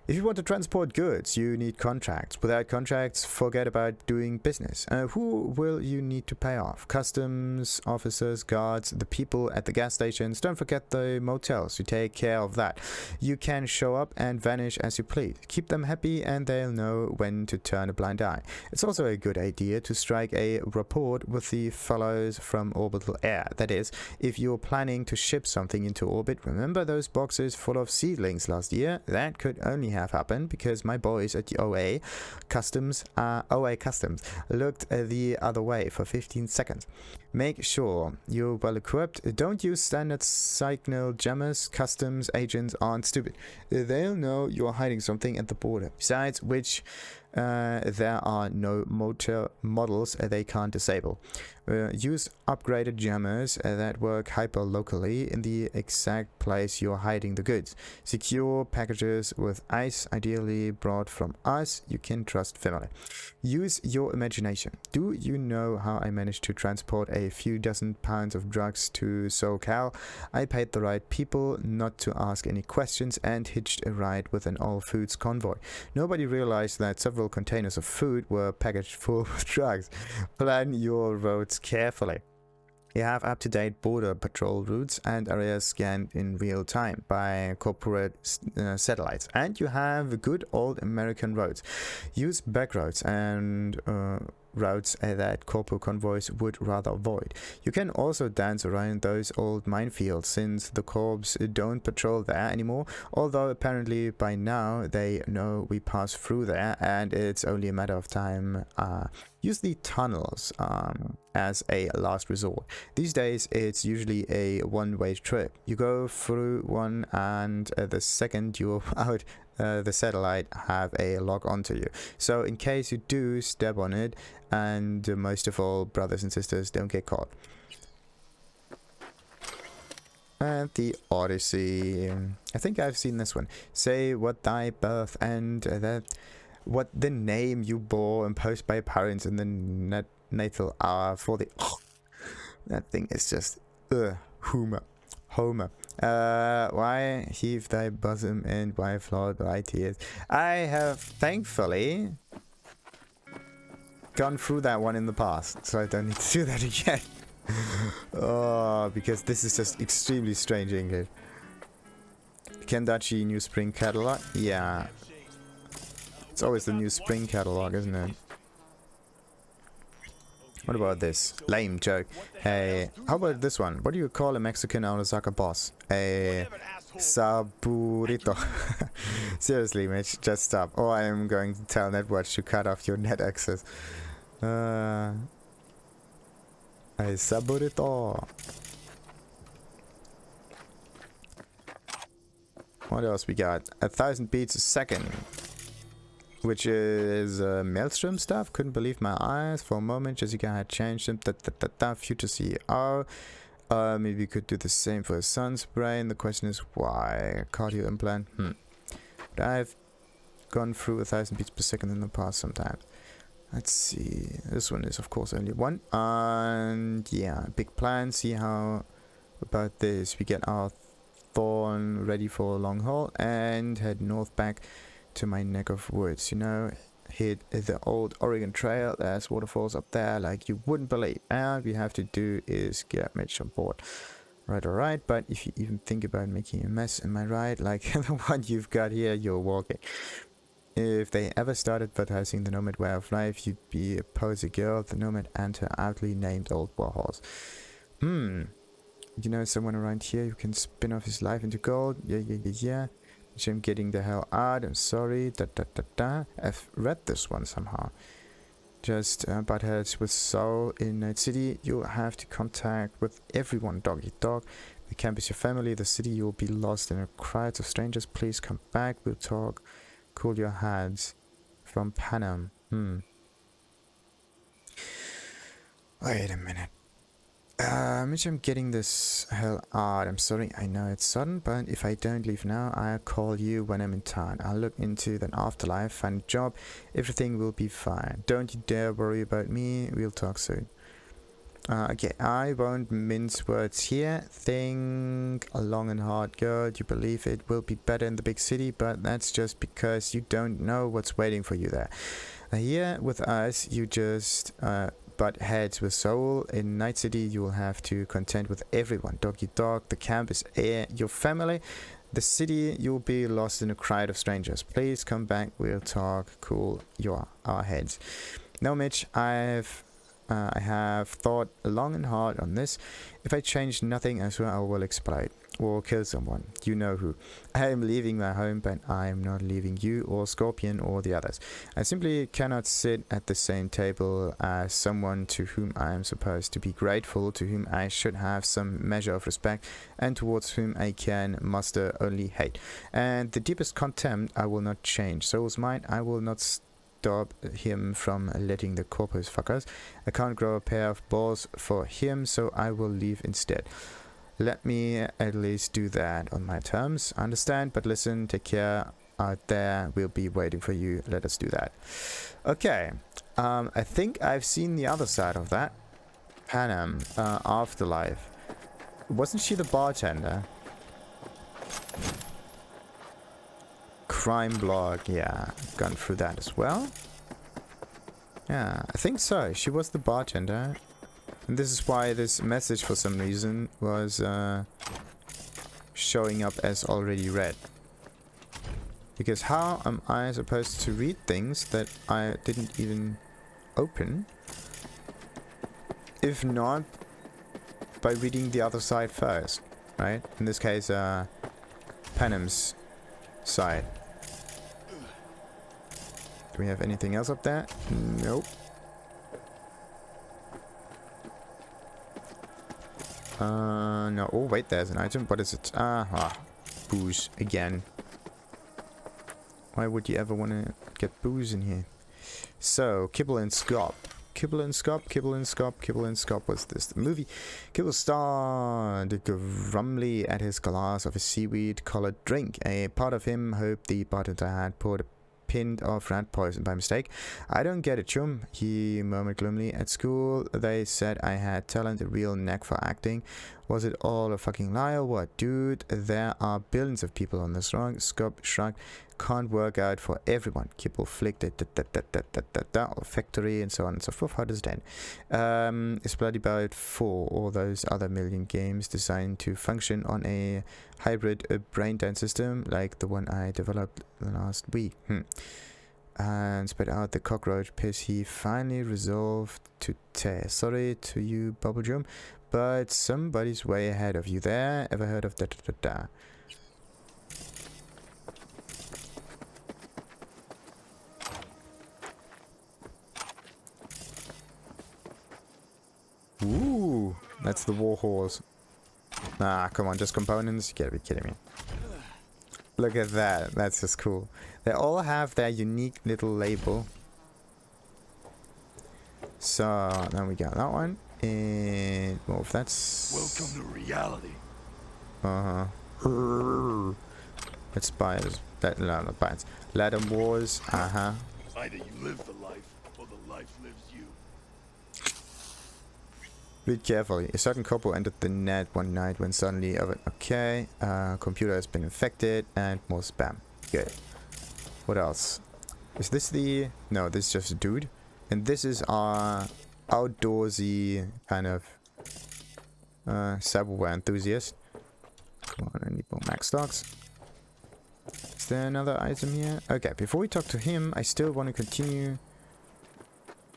If you want to transport goods, you need contracts. Without contracts, forget about doing business. Who will you need to pay off? Customs officers, guards, the people at the gas stations. Don't forget the motels. You take care of that. You can show up and vanish as you please. Keep them happy and they'll know when to turn a blind eye. It's also a good idea to strike a rapport with the fellows from orbital air. That is, if you're planning to ship something into orbit, remember those boxes full of seedlings last year? That could only have happened because my boys at the OA Customs looked the other way for 15 seconds. Make sure you're well equipped. Don't use standard signal jammers. Customs agents aren't stupid. They'll know you're hiding something at the border. Besides which, there are no models they can't disable. Use upgraded jammers that work hyper locally in the exact place you're hiding the goods. Secure packages with ice, ideally brought from us you can trust family. Use your imagination. Do you know how I managed to transport a few dozen pounds of drugs to SoCal? I paid the right people not to ask any questions and hitched a ride with an all foods convoy. Nobody realized that several several containers of food were packaged full of drugs. Plan your roads carefully. You have up-to-date border patrol routes and areas scanned in real time by corporate satellites. And you have good old American roads. Use back roads and routes that corpo convoys would rather avoid. You can also dance around those old minefields since the corps don't patrol there anymore, although apparently by now they know we pass through there and it's only a matter of time. Use the tunnels as a last resort. These days it's usually a one-way trip. You go through one and the second you're out, the satellite have a lock onto you. So in case you do step on it, and most of all, brothers and sisters don't get caught. And the Odyssey. I think I've seen this one. Say what thy birth and what the name you bore imposed by parents in the natal hour for the... that thing is just... Homer. Why heave thy bosom and why flood thy tears? I have thankfully gone through that one in the past, so I don't need to do that again. Oh, because this is just extremely strange English. Kendachi New Spring Catalog? Yeah. It's always the New Spring Catalog, isn't it? What about this? Lame joke. Hey, how about this one? What do you call a Mexican Arazaka boss? A saburito. Seriously, Mitch, just stop. Or I am going to tell Netwatch to cut off your net access. A saburito. What else we got? 1,000 beats a second. Which is Maelstrom stuff. Couldn't believe my eyes for a moment. Jessica had changed him. Future CEO. Maybe we could do the same for his son's brain. The question is why? Cardio implant. But I've gone through 1,000 beats per second in the past sometimes. Let's see. This one is of course only one. And yeah, big plan. See how about this. We get our thorn ready for a long haul and head north back to my neck of woods, you know, hit the old Oregon Trail. There's waterfalls up there like you wouldn't believe, and we have to do is get Mitch on board. Right, alright, but if you even think about making a mess, am I right? Like the one you've got here, you're walking. If they ever started advertising the Nomad way of life, you'd be a poser girl, the Nomad, and her aptly named old warhorse. You know someone around here who can spin off his life into gold? Yeah. I'm getting the hell out. I'm sorry. I've read this one somehow. Just buttheads with soul in Night City. You'll have to contact with everyone, doggy dog. The camp is your family. The city you'll be lost in a crowd of strangers. Please come back. We'll talk. Cool your heads. From Panam. Wait a minute. Mitch, I'm getting this hell out. I'm sorry, I know it's sudden, but if I don't leave now, I'll call you when I'm in town. I'll look into the afterlife, find a job. Everything will be fine. Don't you dare worry about me. We'll talk soon. Okay, I won't mince words here. Think long and hard, girl. You believe it will be better in the big city, but that's just because you don't know what's waiting for you there. Here with us, you just... but heads with soul. In Night City you will have to contend with everyone. Doggy dog, the camp is your family. The city you'll be lost in a crowd of strangers. Please come back, we'll talk. Cool our heads. No, Mitch, I have thought long and hard on this. If I change nothing, I swear I will explode or kill someone. You know who. I am leaving my home, but I am not leaving you or Scorpion or the others. I simply cannot sit at the same table as someone to whom I am supposed to be grateful, to whom I should have some measure of respect, and towards whom I can muster only hate. And the deepest contempt I will not change. Soul's mine, I will not stop him from letting the corpus fuckers. I can't grow a pair of balls for him, so I will leave instead. Let me at least do that on my terms. Understand? But listen, take care out there. We'll be waiting for you. Let us do that. Okay. I think I've seen the other side of that. Panam, Afterlife. Wasn't she the bartender? crime blog. Yeah, gone through that as well. Yeah, I think so. She was the bartender. And this is why this message for some reason was showing up as already read. Because how am I supposed to read things that I didn't even open? If not by reading the other side first, right? In this case, Panem's side. Do we have anything else up there? Nope. No. Oh, wait, there's an item. What is it? Booze again. Why would you ever want to get booze in here? So, Kibble and Scop. Kibble and Scop, Kibble and Scop, Kibble and Scop. What's this? The movie. Kibble started grumly at his glass of a seaweed-colored drink. A part of him hoped the bartender had poured a pint of rat poison by mistake. I don't get it, chum, he murmured gloomily. At school, they said I had talent, a real knack for acting. Was it all a fucking lie or what? Dude, there are billions of people on this wrong. Scop shrugged. Can't work out for everyone. Kibble flicked it, factory and so on and so forth. How does it end? It's bloody about 4 or those other million games designed to function on a hybrid brain dance system like the one I developed last week. And spat out the cockroach piss he finally resolved to tear. Sorry to you, Bubblegum, but somebody's way ahead of you there. Ever heard of da? Ooh, that's the war horse. Nah, come on, just components? You gotta be kidding me. Look at that, that's just cool. They all have their unique little label. So, then we got that one. And, well, if that's... Welcome to reality. Let's buy it. No, not buy it. Ladder Wars, Either you live the life, or the life lives you. Read carefully. A certain couple entered the net one night when suddenly computer has been infected and more spam. Good. What else? Is this the... No, this is just a dude. And this is our outdoorsy kind of cyberware enthusiast. Come on, I need more max stocks. Is there another item here? Okay, before we talk to him, I still want to continue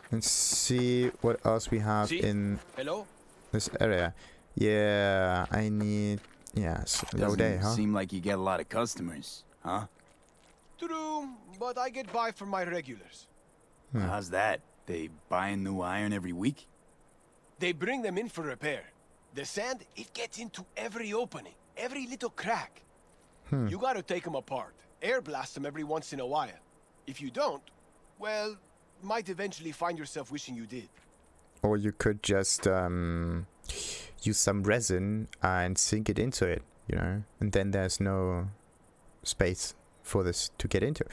and see what else we have in this area. Yeah, I need... Yes, low day, huh? Seem like you get a lot of customers, huh? True, but I get by for my regulars. How's that? They buying new iron every week? They bring them in for repair. The sand, it gets into every opening, every little crack. You gotta take them apart, air blast them every once in a while. If you don't, well, might eventually find yourself wishing you did. Or you could just use some resin and sink it into it, you know, and then there's no space for this to get into.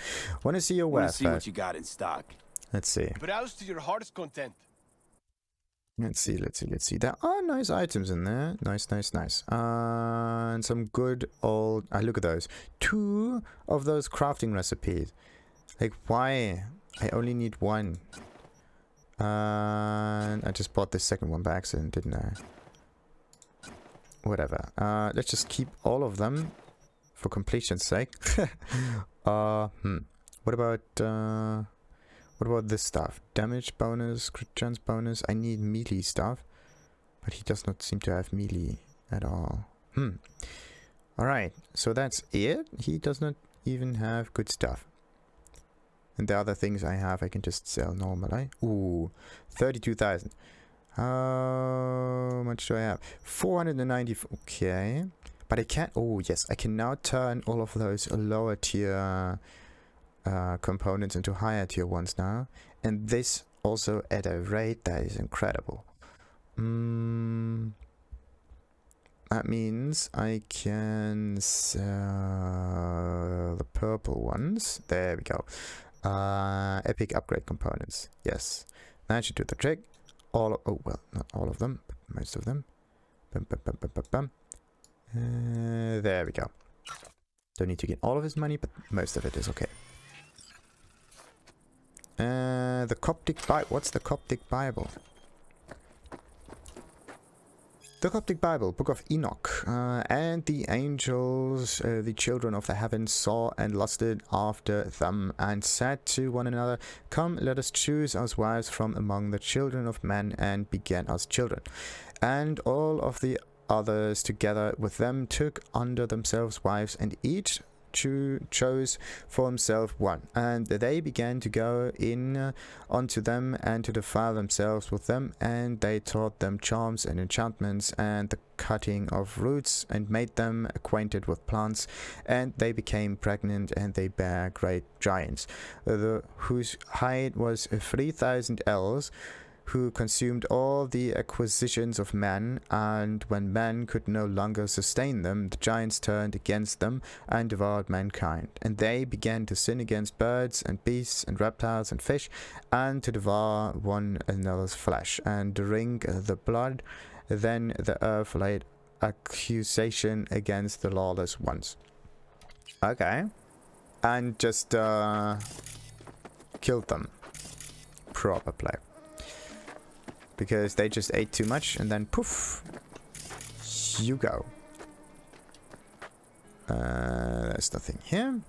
Want to see your wares? See what you got in stock. Let's see. Browse to your heart's content. Let's see. There are nice items in there. Nice. And some good old... look at those. 2 of those crafting recipes. Like, why? I only need 1. And I just bought this second one by accident, didn't I? Whatever. Let's just keep all of them for completion's sake. What about this stuff? Damage bonus, crit chance bonus. I need melee stuff, but he does not seem to have melee at all. Alright, so that's it. He does not even have good stuff. And the other things I have, I can just sell normally. Ooh, 32,000. How much do I have? 490. Okay, but I can't. Oh yes, I can now turn all of those lower tier components into higher tier ones now, and this also at a rate that is incredible. That means I can sell the purple ones. There we go. Epic upgrade components. Yes, that should do the trick. Oh well, not all of them, but most of them. There we go. Don't need to get all of his money, but most of it is okay. The Coptic Bible. What's the Coptic Bible? The Coptic Bible, Book of Enoch. And the angels, the children of the heavens, saw and lusted after them, and said to one another, Come, let us choose us wives from among the children of men, and beget us children. And all of the others together with them took unto themselves wives, and each chose for himself one, and they began to go in unto them and to defile themselves with them, and they taught them charms and enchantments and the cutting of roots, and made them acquainted with plants, and they became pregnant, and they bare great giants, whose height was 3,000 ells, who consumed all the acquisitions of men, and when men could no longer sustain them, the giants turned against them and devoured mankind. And they began to sin against birds and beasts and reptiles and fish, and to devour one another's flesh, and drink the blood. Then the earth laid accusation against the lawless ones. Okay. And just killed them. Probably. Because they just ate too much, and then poof, you go. There's nothing here.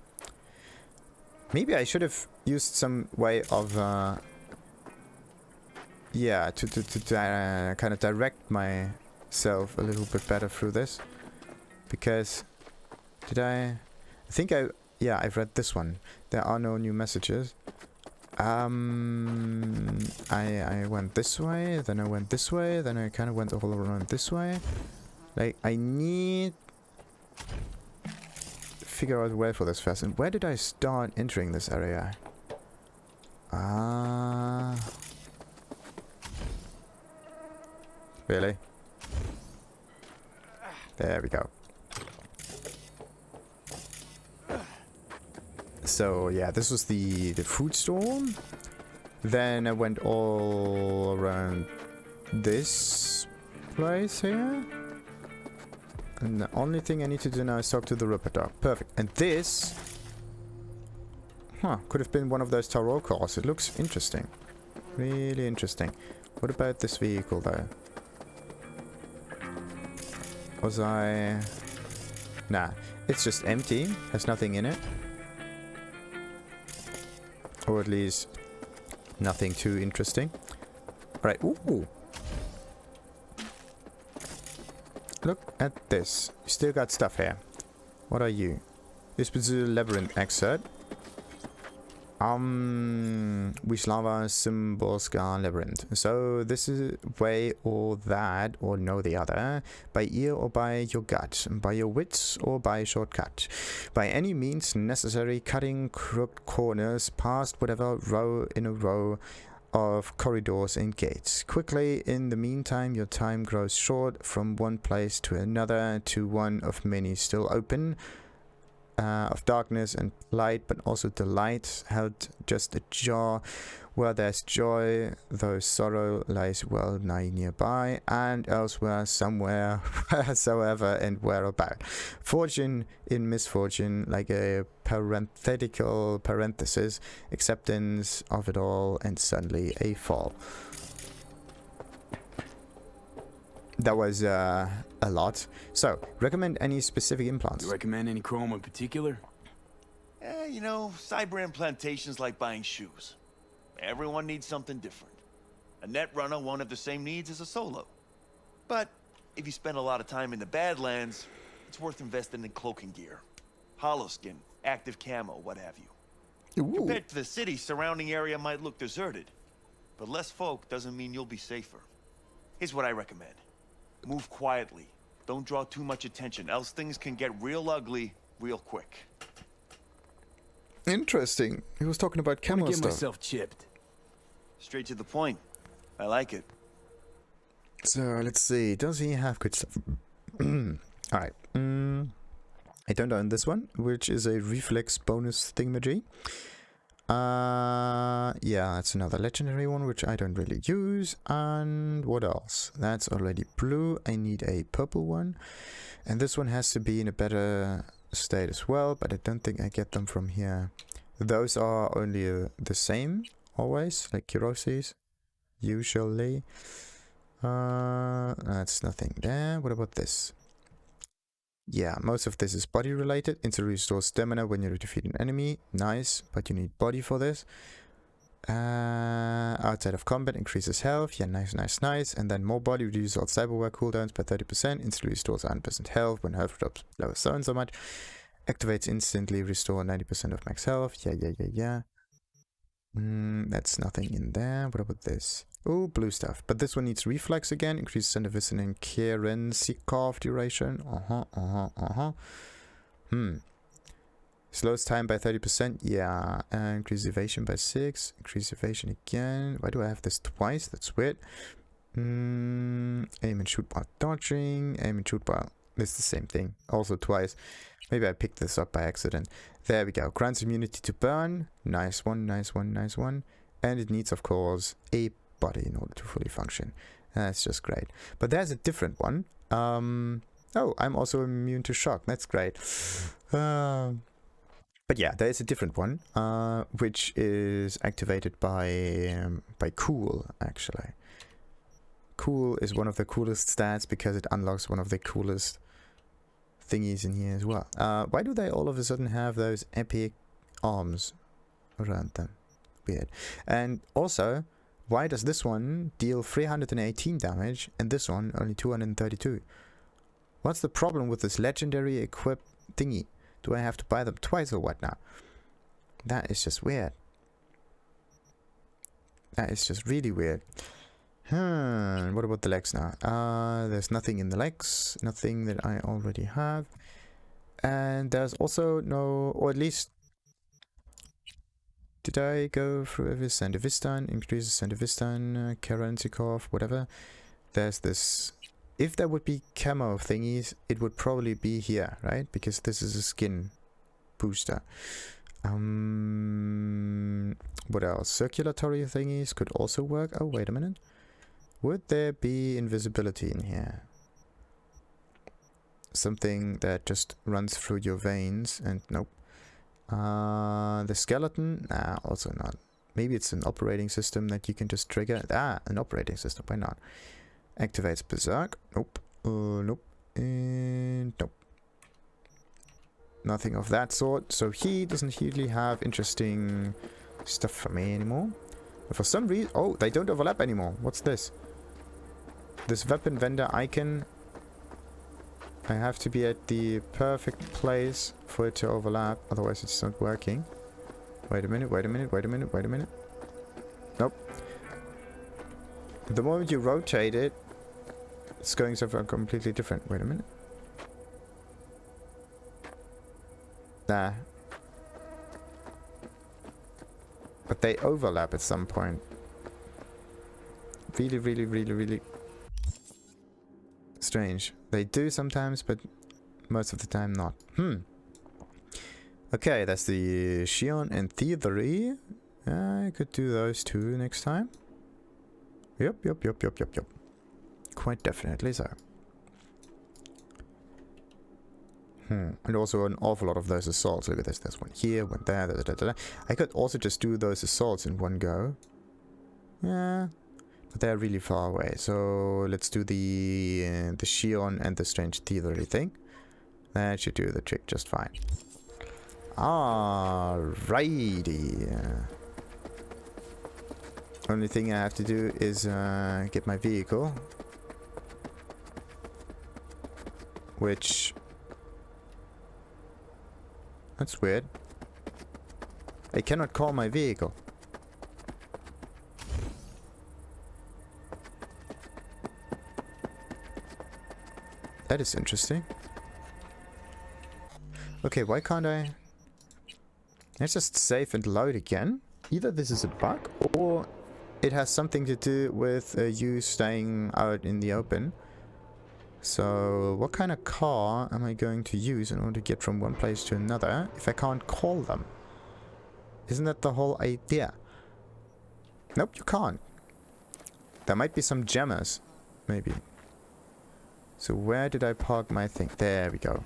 Maybe I should have used some way of, yeah, to kind of direct myself a little bit better through this. Because, I think I've read this one. There are no new messages. I went this way, then I went this way, then I kind of went all around this way. Like, I need to figure out a way for this first. And where did I start entering this area? Really? There we go. So yeah, this was the food store. Then I went all around this place here. And the only thing I need to do now is talk to the Ripperdoc. Perfect. And this... could have been one of those tarot cards. It looks interesting. Really interesting. What about this vehicle though? Was I... Nah. It's just empty. Has nothing in it. Or at least nothing too interesting. Right. Ooh. Look at this. You still got stuff here. What are you? This was a Labyrinth excerpt. Wislawa, Szymborska, Labyrinth. So this is way or that or no the other. By ear or by your gut. By your wits or by shortcut. By any means necessary, cutting crooked corners past whatever row in a row of corridors and gates. Quickly, in the meantime, your time grows short from one place to another, to one of many still open. Of darkness and light, but also delight held just ajar. Where there's joy, though sorrow lies well nigh nearby, and elsewhere, somewhere, wheresoever and whereabout. Fortune in misfortune, like a parenthetical parenthesis, acceptance of it all, and suddenly a fall. That was a lot. So, recommend any specific implants? You recommend any chrome in particular? You know, cyber implantation's like buying shoes. Everyone needs something different. A net runner won't have the same needs as a solo. But if you spend a lot of time in the Badlands, it's worth investing in cloaking gear. Hollow skin, active camo, what have you. Ooh. Compared to the city, surrounding area might look deserted. But less folk doesn't mean you'll be safer. Here's what I recommend. Move quietly. Don't draw too much attention, else things can get real ugly real quick. Interesting. He was talking about I'm camo gonna get stuff. myself chipped. Straight to the point. I like it. So, let's see. Does he have good stuff? Alright. I don't own this one, which is a reflex bonus thingamajig. Yeah, that's another legendary one, which I don't really use. And what else? That's already blue. I need a purple one. And this one has to be in a better state as well, but I don't think I get them from here. Those are only the same, always, like Kirosi's, usually. That's nothing there. What about this? Yeah, most of this is body related. Instantly restores stamina when you defeat an enemy. Nice, but you need body for this. Outside of combat increases health. Yeah, nice, nice, nice. And then more body reduces all cyberware cooldowns by 30%. Instantly restores 100% health when health drops below so much. Activates instantly restore 90% of max health. Yeah. That's nothing in there. What about this? Oh, blue stuff. But this one needs reflex again. Increases Sandervision and Kieran Sikov duration. Slows time by 30%. Yeah. Increase evasion by 6. Increase evasion again. Why do I have this twice? That's weird. Aim and shoot while dodging. Aim and shoot while... It's the same thing. Also twice. Maybe I picked this up by accident. There we go. Grants immunity to burn. Nice one, nice one, nice one. And it needs, of course, a body in order to fully function. That's just great. But there's a different one. Oh, I'm also immune to shock. That's great. But yeah, there is a different one, which is activated by Cool, actually. Cool is one of the coolest stats because it unlocks one of the coolest thingies in here as well. Why do they all of a sudden have those epic arms around them? Weird. And also, why does this one deal 318 damage and this one only 232? What's the problem with this legendary equip thingy? Do I have to buy them twice or what now? That is just weird. That is just really weird. What about the legs now? There's nothing in the legs. Nothing that I already have. And there's also no... Or at least... Did I go through every Sandevistan? Increases Sandevistan, Karansikov, whatever. There's this... If there would be camo thingies, it would probably be here, right? Because this is a skin booster. What else? Circulatory thingies could also work. Oh, wait a minute. Would there be invisibility in here? Something that just runs through your veins and nope. The skeleton? Nah, also not. Maybe it's an operating system that you can just trigger. An operating system. Why not? Activates Berserk. Nope. Nope. And nope. Nothing of that sort. So he doesn't really have interesting stuff for me anymore. But for some reason... Oh, they don't overlap anymore. What's this? This weapon vendor icon. I have to be at the perfect place for it to overlap. Otherwise it's not working. Wait a minute, wait a minute, wait a minute, wait a minute. Nope. The moment you rotate it, it's going somewhere completely different. Wait a minute. Nah. But they overlap at some point. Really, really, really, really strange. They do sometimes, but most of the time not. Okay, that's the Shion and Thievery. I could do those two next time. Yep. Quite definitely so. And also an awful lot of those assaults. Look at this. There's one here, one there. I could also just do those assaults in one go. Yeah. But they're really far away. So let's do the Shion and the Strange Thievery thing. That should do the trick just fine. Alrighty. Only thing I have to do is get my vehicle. Which... That's weird. I cannot call my vehicle. That is interesting. Okay, why can't I... Let's just save and load again. Either this is a bug or it has something to do with you staying out in the open. So what kind of car am I going to use in order to get from one place to another if I can't call them? Isn't that the whole idea? Nope, you can't. There might be some jammers, maybe. So where did I park my thing? There we go.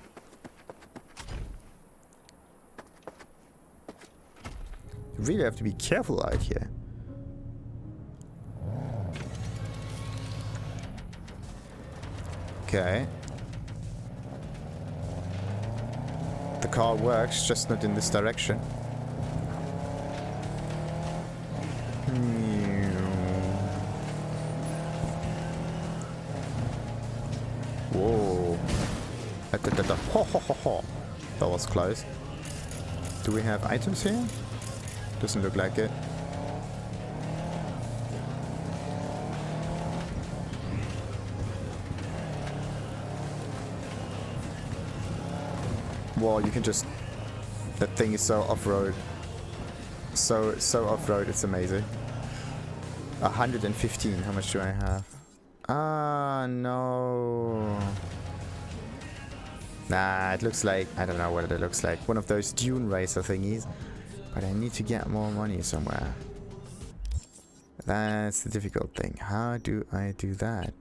really have to be careful out here. Okay. The car works, just not in this direction. Whoa. Ho, ho, ho, ho. That was close. Do we have items here? Doesn't look like it. Whoa, you can just... That thing is so off-road. So off-road, it's amazing. 115, how much do I have? Ah, no. Nah, it looks like... I don't know what it looks like. One of those dune racer thingies. But I need to get more money somewhere. That's the difficult thing. How do I do that?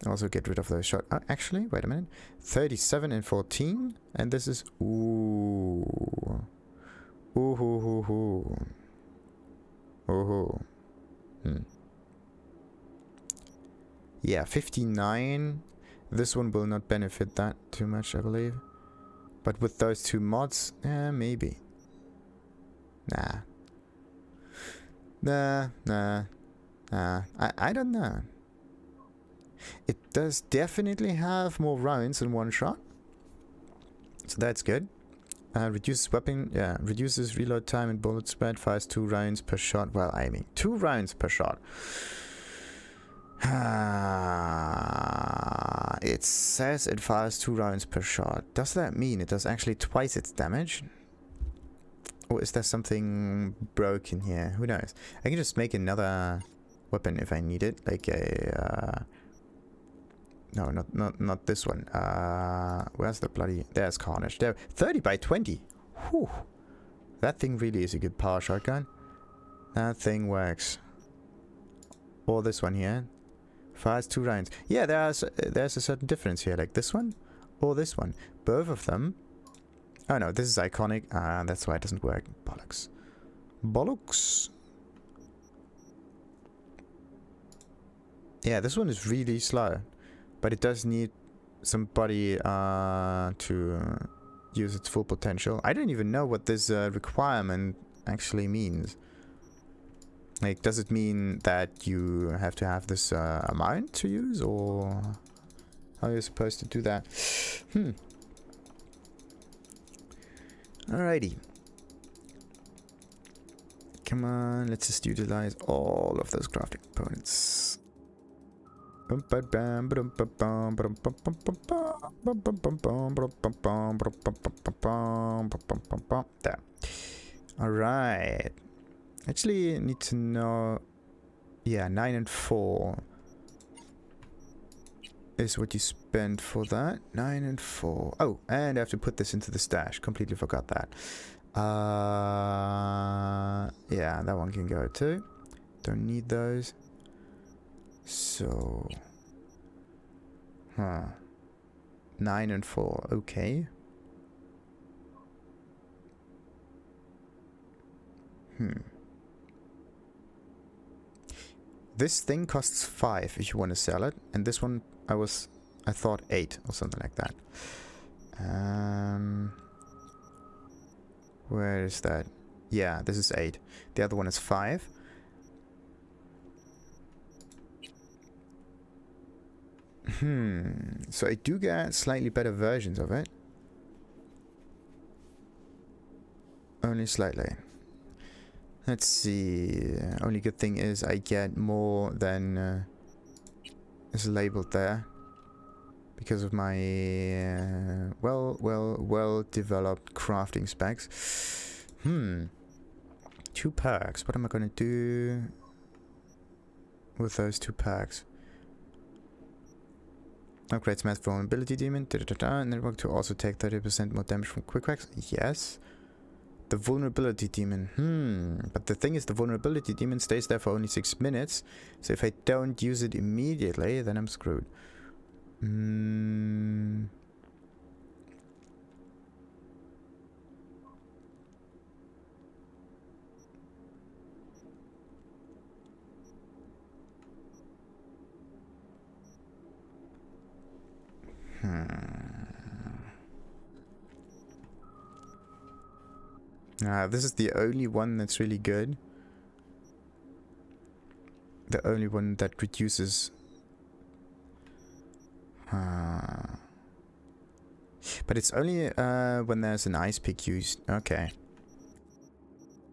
Also get rid of those shots. Oh, actually, wait a minute. 37 and 14. And this is... Ooh. Ooh, hoo, hoo, hoo. Ooh, hoo. Yeah, 59. This one will not benefit that too much, I believe. But with those two mods, maybe. Nah. I don't know. It does definitely have more rounds in one shot. So that's good. Reduces weapon, reduces reload time and bullet spread, fires 2 rounds per shot while aiming. 2 rounds per shot. It says it fires 2 rounds per shot. Does that mean it does actually twice its damage? Or is there something broken here? Who knows? I can just make another weapon if I need it. Like a... no, not this one. Where's the bloody... There's Carnage. There. 30 by 20. Whew. That thing really is a good power shotgun. That thing works. Or this one here. Fires 2 rounds. Yeah, there's a certain difference here. Like this one or this one. Both of them. Oh no, this is iconic. That's why it doesn't work. Bollocks. Bollocks. Yeah, this one is really slow. But it does need somebody to use its full potential. I don't even know what this requirement actually means. Like, does it mean that you have to have this amount to use, or how are you supposed to do that? Alrighty. Come on, let's just utilize all of those crafting components. There. Alright. Actually, I need to know... Yeah, 9 and 4 is what you spend for that. 9 and 4. Oh, and I have to put this into the stash. Completely forgot that. Yeah, that one can go too. Don't need those. So... 9 and 4. Okay. This thing costs 5 if you want to sell it, and this one I thought 8 or something like that. Where is that? Yeah, this is 8. The other one is 5. So I do get slightly better versions of it. Only slightly. Let's see. Only good thing is I get more than is labeled there because of my well developed crafting specs. 2 perks. What am I gonna do with those 2 perks? Upgrades mass vulnerability demon. Network to also take 30% more damage from quick cracks. Yes. The vulnerability demon. But the thing is, the vulnerability demon stays there for only 6 minutes. So if I don't use it immediately, then I'm screwed. This is the only one that's really good. The only one that reduces... But it's only when there's an ice pick used. Okay.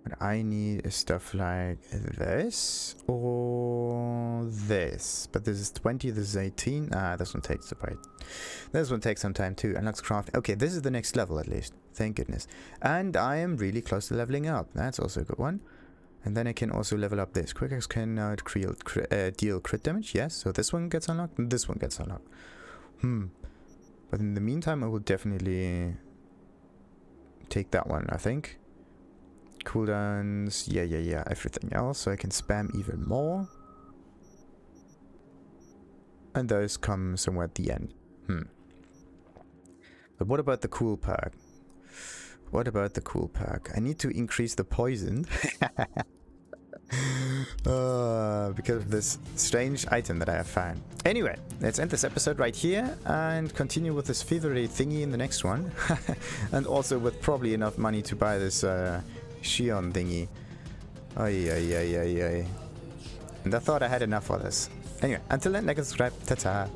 What I need is stuff like this or this. But this is 20, this is 18. This one takes This one takes some time too. Unlocks craft. Okay, this is the next level at least. Thank goodness. And I am really close to leveling up. That's also a good one. And then I can also level up this. Quick Axe can now deal crit damage. Yes, so this one gets unlocked and this one gets unlocked. But in the meantime, I will definitely take that one, I think. Cooldowns, yeah, everything else, so I can spam even more. And those come somewhere at the end. But what about the cool perk? What about the cool perk? I need to increase the poison. Because of this strange item that I have found. Anyway, let's end this episode right here and continue with this feathery thingy in the next one. And also with probably enough money to buy this Shion thingy. Ay. And I thought I had enough for this. Anyway, until then, like and subscribe. Ta-ta.